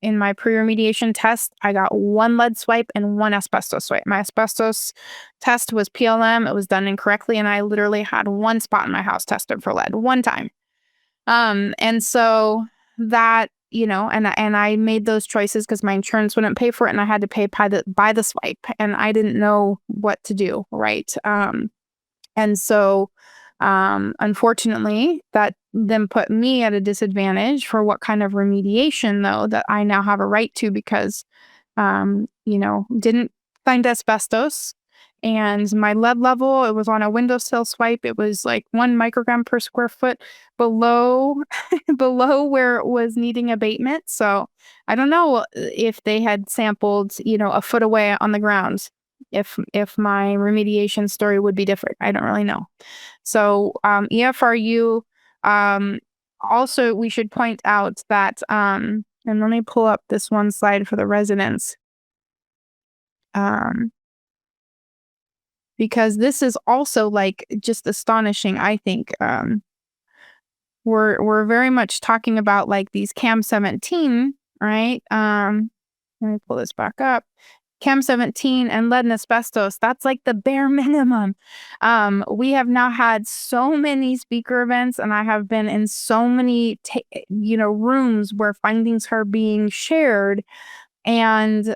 In my pre-remediation test, I got one lead swipe and one asbestos swipe. My asbestos test was PLM. It was done incorrectly, and I literally had one spot in my house tested for lead one time. And so that, and I made those choices because my insurance wouldn't pay for it, and I had to pay by the swipe, and I didn't know what to do, right? And so, unfortunately, that then put me at a disadvantage for what kind of remediation, though, that I now have a right to because, didn't find asbestos. And my lead level, it was on a windowsill swipe. It was like 1 microgram per square foot below below where it was needing abatement. So I don't know if they had sampled, a foot away on the ground, if my remediation story would be different. I don't really know. So EFRU, also we should point out that, and let me pull up this one slide for the residents. Because this is also like just astonishing, I think. We're very much talking about like these CAM 17, right? Let me pull this back up. CAM 17 and lead and asbestos, that's like the bare minimum. We have now had so many speaker events, and I have been in so many rooms where findings are being shared, and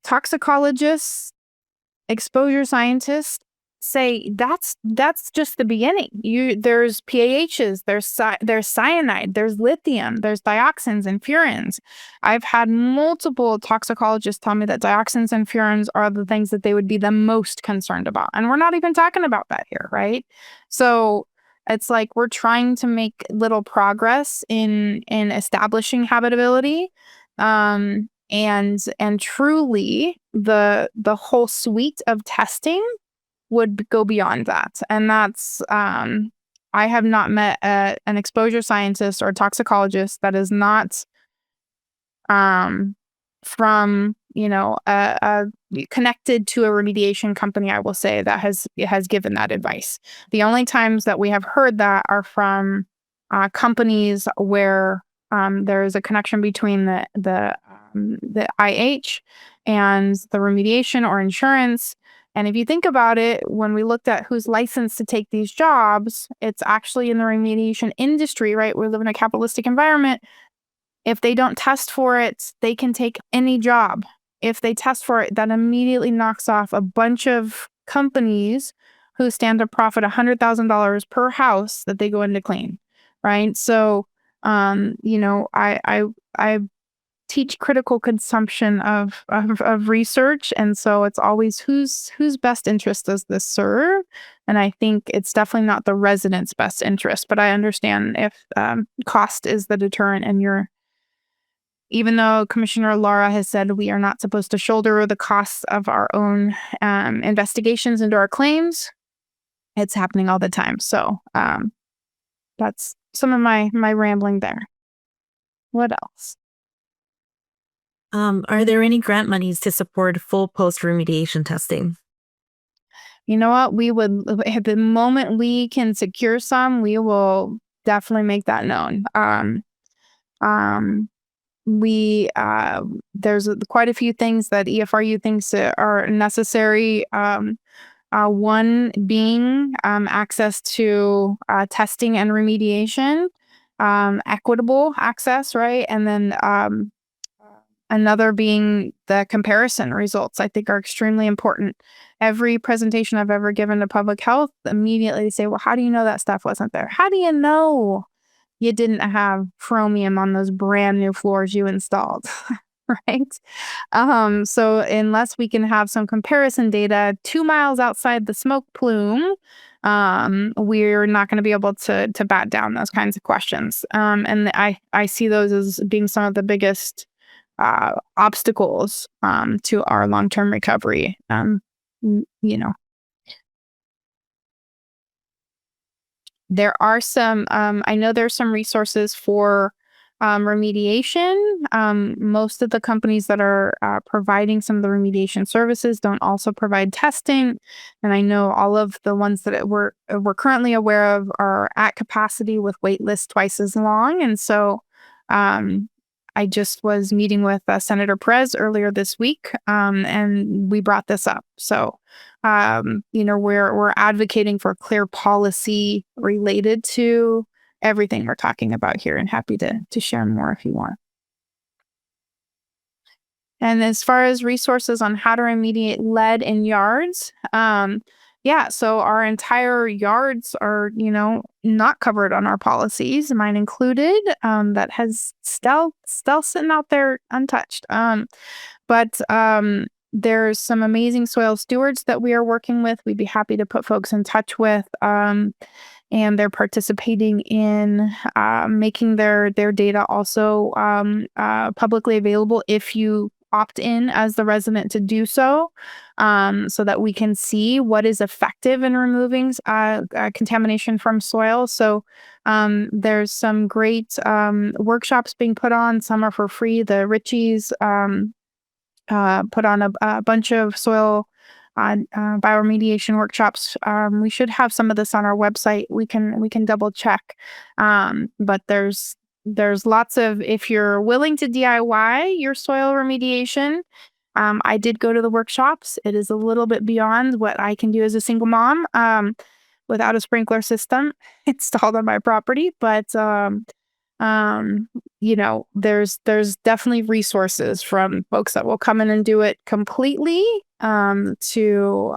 toxicologists, exposure scientists say that's just the beginning. There's PAHs, there's cyanide, there's lithium, there's dioxins and furans. I've had multiple toxicologists tell me that dioxins and furans are the things that they would be the most concerned about, and we're not even talking about that here, right? So it's like we're trying to make little progress in establishing habitability. And truly the whole suite of testing would go beyond that. And that's I have not met an exposure scientist or toxicologist that is not from connected to a remediation company, I will say, that has given that advice. The only times that we have heard that are from companies where there is a connection between the IH and the remediation or insurance. And if you think about it, when we looked at who's licensed to take these jobs, it's actually in the remediation industry, right? We live in a capitalistic environment. If they don't test for it, they can take any job. If they test for it, that immediately knocks off a bunch of companies who stand to profit $100,000 per house that they go in to clean, right? So, I teach critical consumption of research, and so it's always whose best interest does this serve. And I think it's definitely not the resident's best interest, but I understand if cost is the deterrent, and even though Commissioner Lara has said we are not supposed to shoulder the costs of our own investigations into our claims, it's happening all the time. So that's some of my rambling there. What else? Are there any grant monies to support full post-remediation testing? You know what? We would, at the moment we can secure some, we will definitely make that known. There's quite a few things that EFRU thinks are necessary. One being access to testing and remediation, equitable access, right? And then another being the comparison results, I think, are extremely important. Every presentation I've ever given to public health, immediately they say, well, how do you know that stuff wasn't there? How do you know you didn't have chromium on those brand new floors you installed? Right? So unless we can have some comparison data 2 miles outside the smoke plume, we're not going to be able to bat down those kinds of questions. And I see those as being some of the biggest obstacles to our long-term recovery. You know, there are some, I know there's some resources for remediation. Most of the companies that are providing some of the remediation services don't also provide testing. And I know all of the ones that we're currently aware of are at capacity with wait lists twice as long. And so um, I just was meeting with Senator Perez earlier this week, and we brought this up. So we're advocating for clear policy related to everything we're talking about here, and happy to share more if you want. And as far as resources on how to remediate lead in yards, yeah, so our entire yards are, not covered on our policies, mine included. That has still sitting out there untouched. But there's some amazing soil stewards that we are working with. We'd be happy to put folks in touch with. And they're participating in making their data also publicly available if you opt in as the resident to do so, so that we can see what is effective in removing contamination from soil. So there's some great workshops being put on. Some are for free. The Richies put on a bunch of soil bioremediation workshops. We should have some of this on our website. We can double check. But there's lots of, if you're willing to DIY your soil remediation. I did go to the workshops. It is a little bit beyond what I can do as a single mom without a sprinkler system installed on my property. But there's definitely resources from folks that will come in and do it completely, to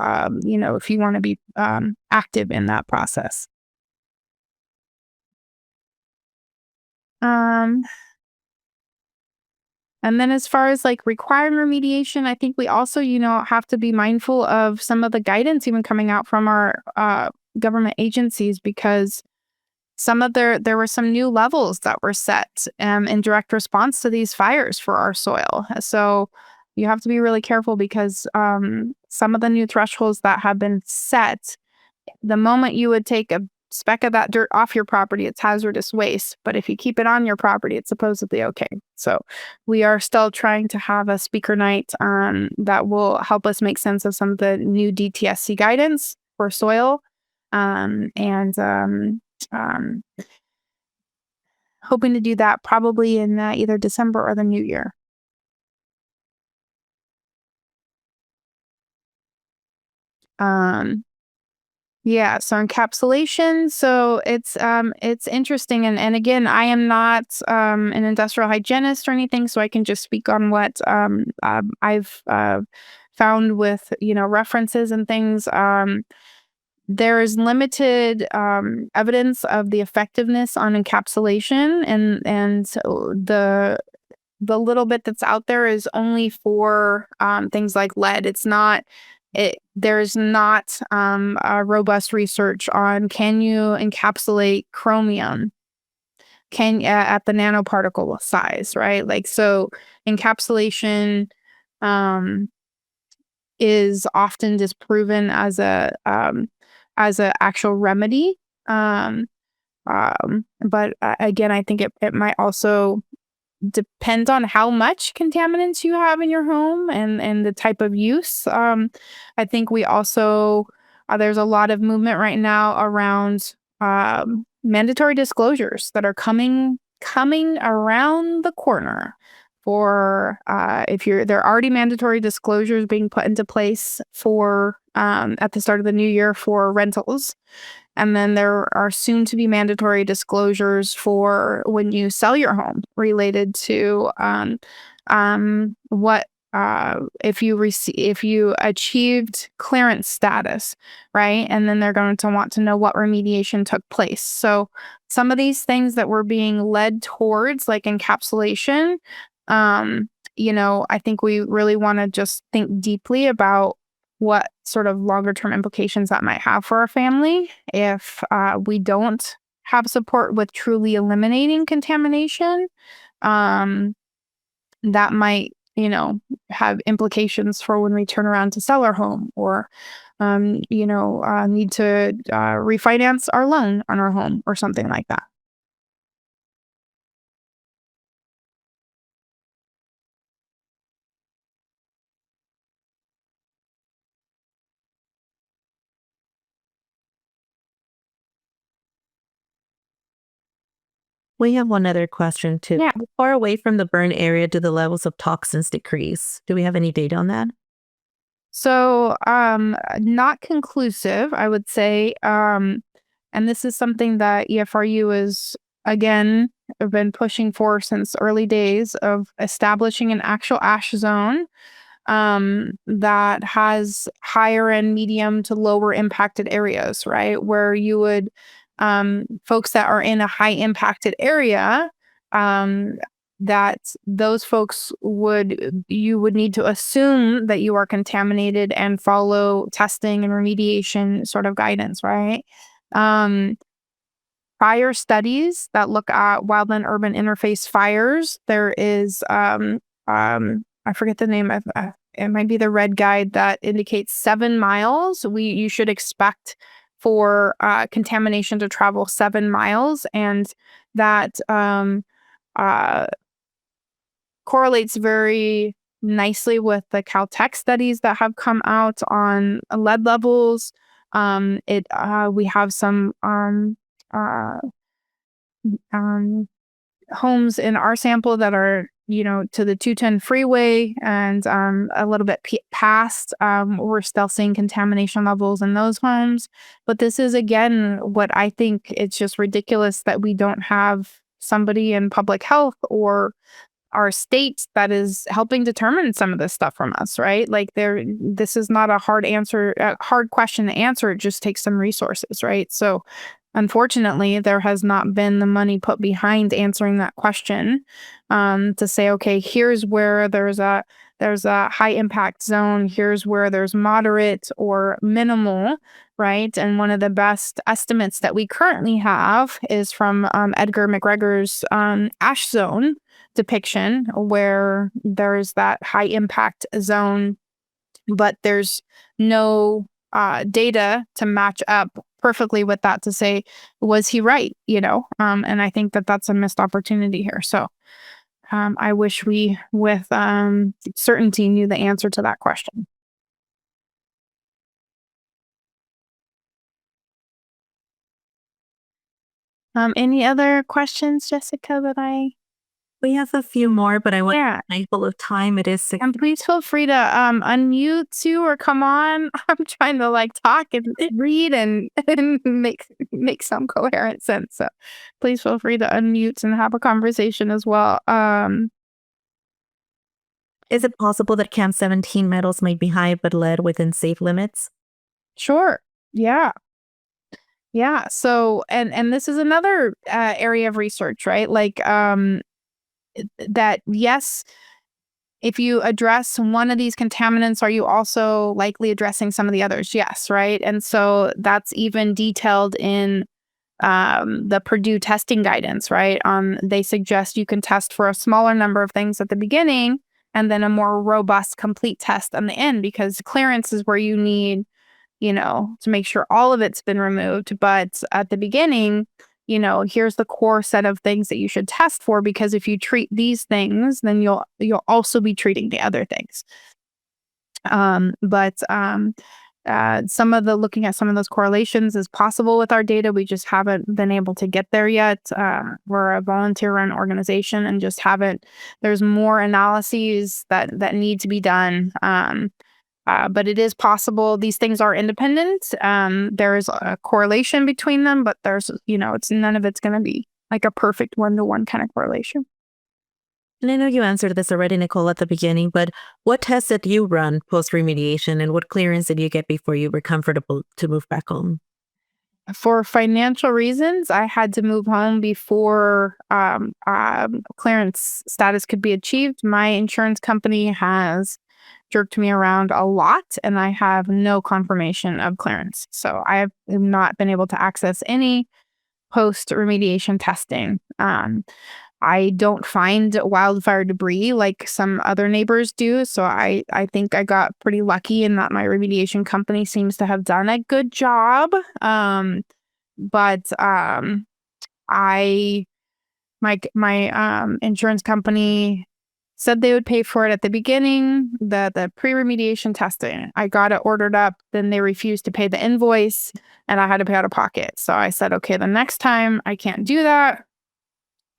if you want to be active in that process. Um, and then as far as like requiring remediation, I think we also, have to be mindful of some of the guidance even coming out from our government agencies, because there were some new levels that were set in direct response to these fires for our soil. So you have to be really careful, because some of the new thresholds that have been set, the moment you would take a speck of that dirt off your property, it's hazardous waste. But if you keep it on your property, it's supposedly okay. So we are still trying to have a speaker night that will help us make sense of some of the new DTSC guidance for soil. And hoping to do that probably in either December or the new year. Um, yeah, so encapsulation. So it's interesting, and again, I am not an industrial hygienist or anything, so I can just speak on what I've found with references and things. There is limited evidence of the effectiveness on encapsulation, and so the little bit that's out there is only for things like lead. There's not a robust research on, can you encapsulate chromium at the nanoparticle size, right? Like, so encapsulation um, is often disproven as a actual remedy. But again, I think it might also depend on how much contaminants you have in your home and the type of use. I think we also there's a lot of movement right now around mandatory disclosures that are coming around the corner. For there are already mandatory disclosures being put into place for at the start of the new year for rentals. And then there are soon to be mandatory disclosures for when you sell your home related to what if you achieved clearance status, right? And then they're going to want to know what remediation took place. So some of these things that we're being led towards, like encapsulation, I think we really want to just think deeply about what sort of longer term implications that might have for our family if we don't have support with truly eliminating contamination. that might, have implications for when we turn around to sell our home or, need to refinance our loan on our home or something like that. We have one other question too. Yeah. How far away from the burn area do the levels of toxins decrease? Do we have any data on that? So, not conclusive, I would say. And this is something that EFRU is, again, have been pushing for since early days of establishing an actual ash zone that has higher and medium to lower impacted areas, right? Where you would, folks that are in a high impacted area, um, that those folks you would need to assume that you are contaminated and follow testing and remediation sort of guidance, right? Um, Prior studies that look at wildland urban interface fires, there is I forget the name of it might be the red guide that indicates 7 miles. You should expect for contamination to travel 7 miles, and that uh, correlates very nicely with the Caltech studies that have come out on lead levels. It We have some uh, um, homes in our sample that are, to the 210 freeway and a little bit past. We're still seeing contamination levels in those homes. But this is, again, what I think it's just ridiculous that we don't have somebody in public health or our state that is helping determine some of this stuff from us, right? Like this is not a hard question to answer. It just takes some resources, right? So unfortunately, there has not been the money put behind answering that question, to say, okay, here's where there's a high impact zone. Here's where there's moderate or minimal, right? And one of the best estimates that we currently have is from Edgar McGregor's ash zone depiction, where there's that high impact zone, but there's no data to match up perfectly with that to say, was he right? And I think that that's a missed opportunity here. So I wish we, with certainty, knew the answer to that question. Any other questions, Jessica, that I We have a few more, but I want yeah. mindful of time. It is And please feel free to unmute too or come on. I'm trying to talk and read and make some coherent sense. So please feel free to unmute and have a conversation as well. Is it possible that CAM 17 metals might be high but lead within safe limits? Sure. Yeah. Yeah. So and this is another area of research, right? That yes, if you address one of these contaminants, are you also likely addressing some of the others? Yes, right? And so that's even detailed in the Purdue testing guidance, right? They suggest you can test for a smaller number of things at the beginning and then a more robust, complete test on the end, because clearance is where you need, to make sure all of it's been removed. But at the beginning, here's the core set of things that you should test for, because if you treat these things, then you'll also be treating the other things. But looking at some of those correlations is possible with our data. We just haven't been able to get there yet. We're a volunteer-run organization and just haven't. There's more analyses that need to be done. But it is possible. These things are independent. There's a correlation between them, but there's, it's none of it's going to be like a perfect one-to-one kind of correlation. And I know you answered this already, Nicole, at the beginning, but what tests did you run post remediation and what clearance did you get before you were comfortable to move back home? For financial reasons, I had to move home before clearance status could be achieved. My insurance company has jerked me around a lot, and I have no confirmation of clearance. So I have not been able to access any post remediation testing. I don't find wildfire debris like some other neighbors do. So I think I got pretty lucky in that my remediation company seems to have done a good job. But I my insurance company said they would pay for it at the beginning, the pre-remediation testing. I got it ordered up, then they refused to pay the invoice and I had to pay out of pocket. So I said, okay, the next time I can't do that.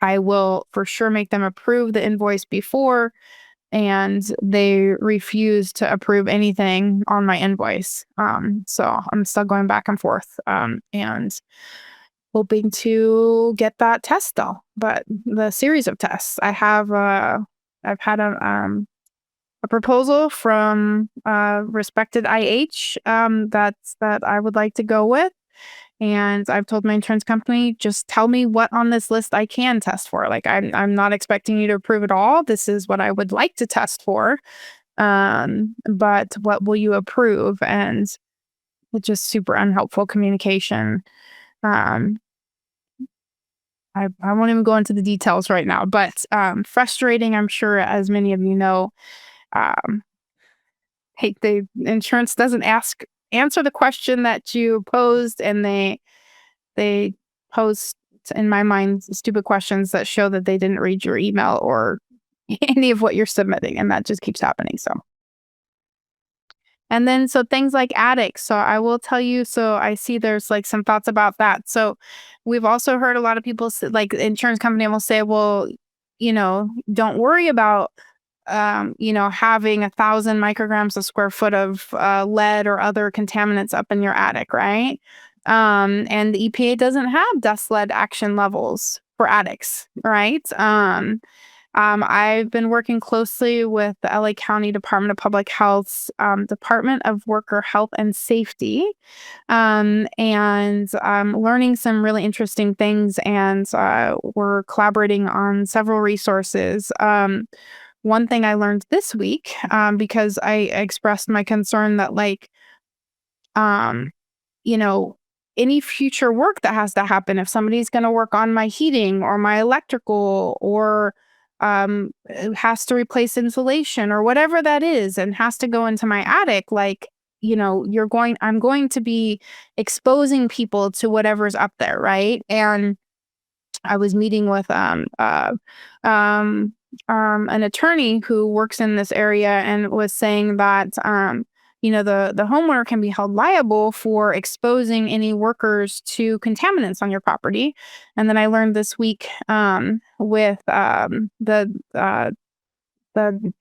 I will for sure make them approve the invoice before, and they refused to approve anything on my invoice. So I'm still going back and forth, and hoping to get that test though. But the series of tests I have, I've had a proposal from respected IH that I would like to go with. And I've told my insurance company, just tell me what on this list I can test for. Like I'm not expecting you to approve it all. This is what I would like to test for. But what will you approve? And it's just super unhelpful communication. Um, I won't even go into the details right now, but frustrating, I'm sure, as many of you know. Um, hey, the insurance doesn't answer the question that you posed, and they pose, in my mind, stupid questions that show that they didn't read your email or any of what you're submitting, and that just keeps happening. So, and then so things like attics. So I will tell you. So I see there's like some thoughts about that. So we've also heard a lot of people say, like the insurance company will say, well, don't worry about having 1,000 micrograms a square foot of lead or other contaminants up in your attic, right? And the EPA doesn't have dust lead action levels for attics, right? I've been working closely with the LA County Department of Public Health's Department of Worker Health and Safety, and learning some really interesting things. And we're collaborating on several resources. One thing I learned this week, because I expressed my concern that, like, um, you know, any future work that has to happen, if somebody's going to work on my heating or my electrical or has to replace insulation or whatever that is and has to go into my attic, like, I'm going to be exposing people to whatever's up there, right? And I was meeting with an attorney who works in this area and was saying that the homeowner can be held liable for exposing any workers to contaminants on your property. And then I learned this week with the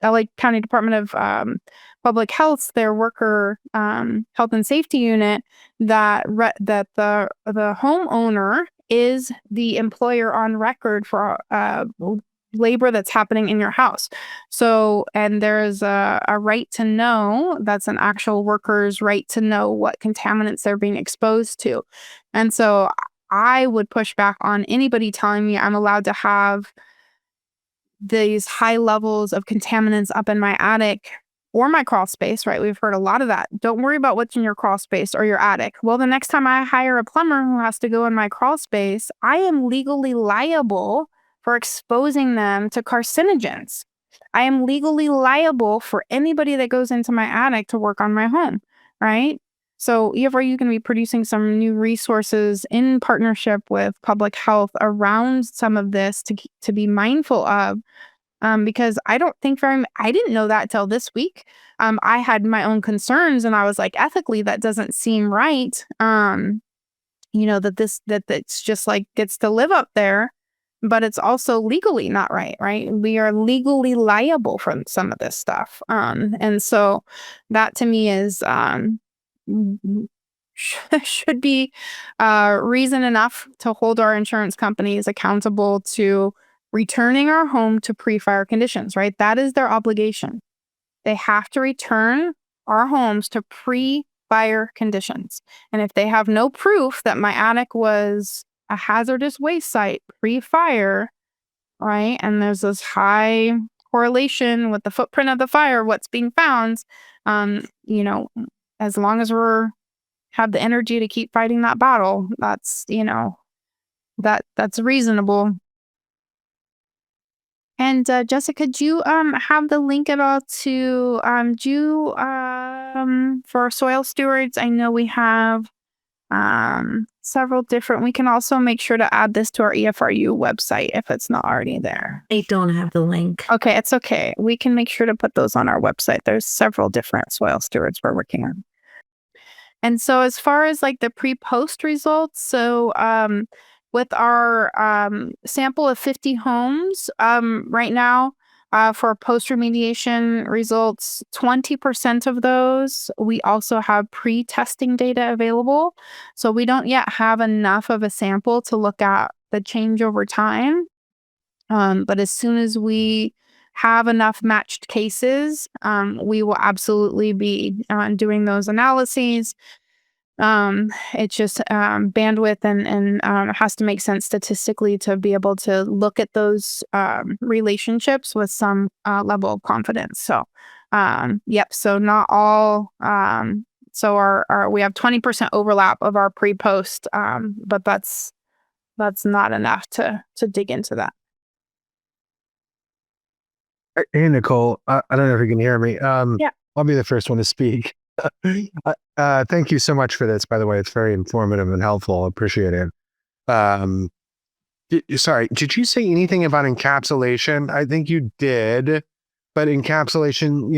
LA County Department of Public Health, their worker health and safety unit, that the homeowner is the employer on record for labor that's happening in your house. So, and there's a right to know, that's an actual worker's right to know what contaminants they're being exposed to. And so I would push back on anybody telling me I'm allowed to have these high levels of contaminants up in my attic or my crawl space, right? We've heard a lot of that. Don't worry about what's in your crawl space or your attic. Well, the next time I hire a plumber who has to go in my crawl space, I am legally liable for exposing them to carcinogens. I am legally liable for anybody that goes into my attic to work on my home, right? So EFRU is going to be producing some new resources in partnership with public health around some of this to be mindful of, because I don't think I didn't know that till this week. I had my own concerns and I was like, ethically, that doesn't seem right. That it's just like gets to live up there, but it's also legally not right, right? We are legally liable for some of this stuff. And so that to me is should be reason enough to hold our insurance companies accountable to returning our home to pre-fire conditions, right? That is their obligation. They have to return our homes to pre-fire conditions. And if they have no proof that my attic was a hazardous waste site pre-fire, right? And there's this high correlation with the footprint of the fire, what's being found, um, you know, as long as we're have the energy to keep fighting that battle, that's reasonable. And Jessica, do you have the link at all to for soil stewards? I know we have several different. We can also make sure to add this to our EFRU website if it's not already there. I don't have the link. Okay, it's okay. We can make sure to put those on our website. There's several different soil stewards we're working on. And so as far as like the pre-post results, so with our sample of 50 homes right now for post remediation results, 20% of those we also have pre-testing data available. So we don't yet have enough of a sample to look at the change over time. But as soon as we have enough matched cases, we will absolutely be doing those analyses. It's just bandwidth and has to make sense statistically to be able to look at those relationships with some level of confidence. So, yep. So not all. So our we have 20% overlap of our pre-post, but that's not enough to dig into that. Hey, Nicole, I don't know if you can hear me. Yeah. I'll be the first one to speak. Thank you so much for this, by the way. It's very informative and helpful. I appreciate it. Sorry, did you say anything about encapsulation? I think you did, but encapsulation,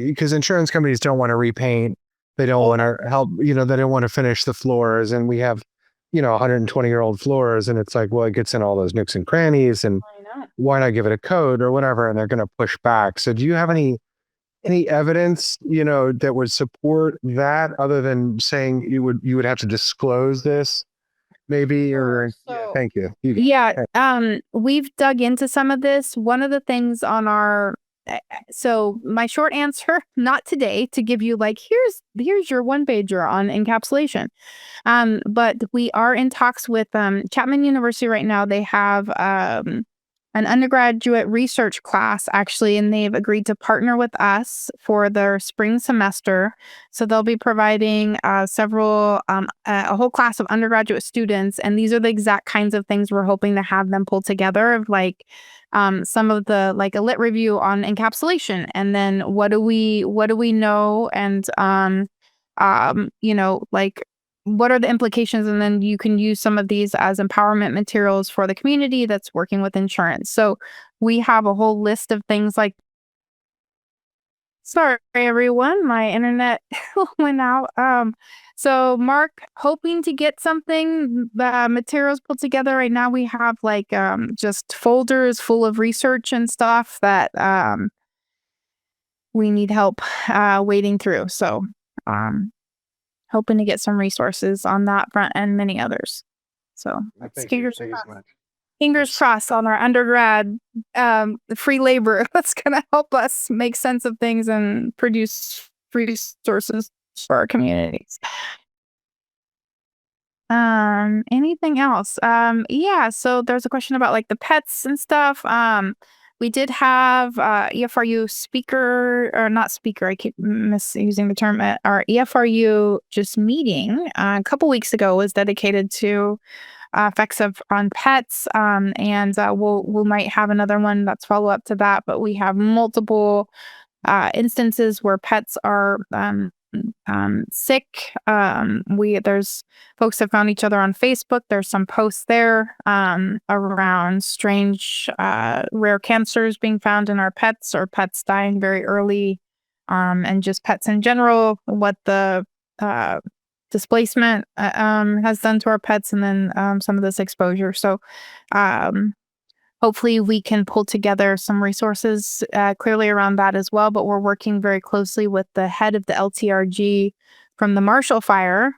because insurance companies don't want to repaint. They don't want to help, they don't want to finish the floors. And we have, 120-year-old floors. And it's like, well, it gets in all those nooks and crannies. And I know. why not give it a code or whatever? And they're going to push back. So do you have any evidence, that would support that other than saying you would have to disclose this maybe? Or So thank you. yeah, we've dug into some of this. One of the things on our so my short answer, not today, to give you like here's your one pager on encapsulation. But we are in talks with Chapman University right now. They have an undergraduate research class actually, and they've agreed to partner with us for their spring semester. So they'll be providing a whole class of undergraduate students, and these are the exact kinds of things we're hoping to have them pull together of like some of the like a lit review on encapsulation, and then what do we know, and like what are the implications, and then you can use some of these as empowerment materials for the community that's working with insurance. So we have a whole list of things like, sorry everyone, my internet went out. So Mark, hoping to get something materials put together. Right now we have like just folders full of research and stuff that we need help wading through. So hoping to get some resources on that front and many others. So fingers crossed on our undergrad free labor that's going to help us make sense of things and produce resources for our communities. Anything else? Yeah, so there's a question about like the pets and stuff. We did have EFRU speaker, or not speaker, I keep misusing the term. Our EFRU just meeting a couple weeks ago was dedicated to effects on pets, and we might have another one that's follow up to that. But we have multiple instances where pets are sick. There's folks have found each other on Facebook. There's some posts there around strange rare cancers being found in our pets, or pets dying very early, and just pets in general, what the displacement has done to our pets, and then some of this exposure. So hopefully we can pull together some resources clearly around that as well. But we're working very closely with the head of the LTRG from the Marshall Fire,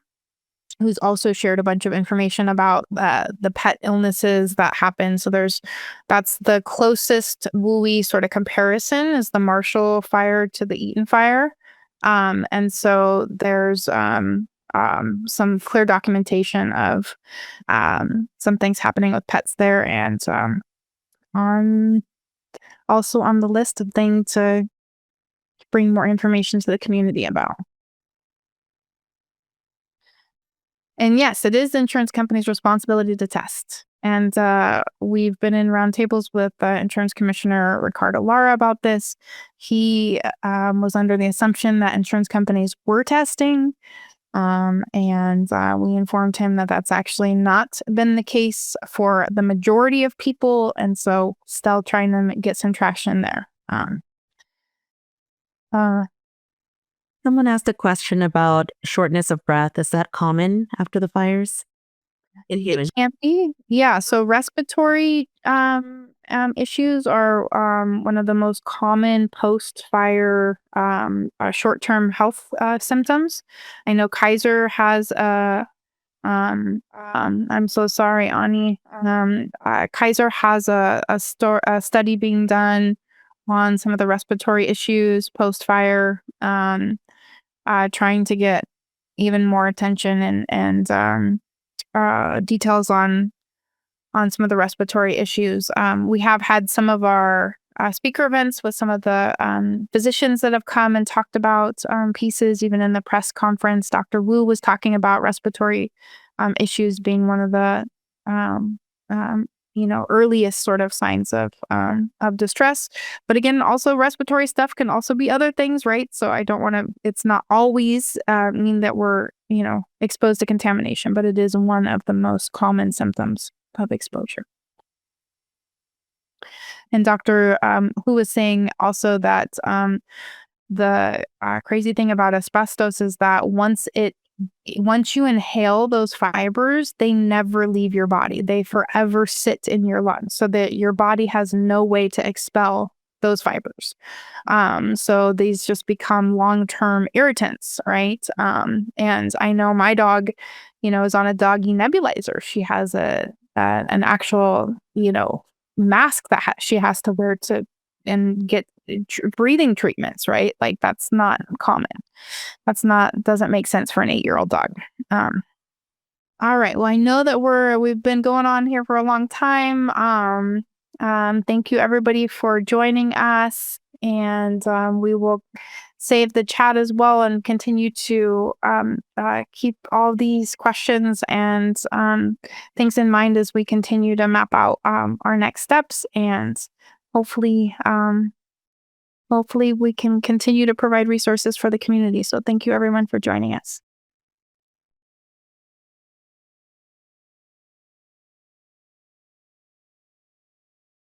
who's also shared a bunch of information about the pet illnesses that happen. So that's the closest WUI sort of comparison, is the Marshall Fire to the Eaton Fire. And so there's some clear documentation of some things happening with pets there, and also on the list of things to bring more information to the community about. And yes, it is the insurance company's responsibility to test. And we've been in roundtables with Insurance Commissioner Ricardo Lara about this. He was under the assumption that insurance companies were testing. And we informed him that that's actually not been the case for the majority of people. And so still trying to get some traction there. Someone asked a question about shortness of breath. Is that common after the fires? In humans? Can't be. Yeah. So respiratory issues are one of the most common post-fire short-term health symptoms. I know Kaiser has a. I'm so sorry, Ani. Kaiser has a study being done on some of the respiratory issues post-fire, trying to get even more attention and details on some of the respiratory issues. We have had some of our speaker events with some of the physicians that have come and talked about pieces. Even in the press conference, Dr. Wu was talking about respiratory issues being one of the earliest sort of signs of distress. But again, also respiratory stuff can also be other things, right? So I don't want to. It's not always mean that we're exposed to contamination, but it is one of the most common symptoms of exposure. And Dr. Hu was saying also that the crazy thing about asbestos is that once you inhale those fibers, they never leave your body. They forever sit in your lungs, so that your body has no way to expel those fibers. So these just become long-term irritants, right? And I know my dog, is on a doggy nebulizer. She has an actual, mask that she has to wear and get breathing treatments, right? Like that's not common. Doesn't make sense for an 8-year-old dog. All right. Well, I know that we've been going on here for a long time. Thank you everybody for joining us, and we will save the chat as well and continue to keep all these questions and things in mind as we continue to map out our next steps, and hopefully we can continue to provide resources for the community. So thank you everyone for joining us.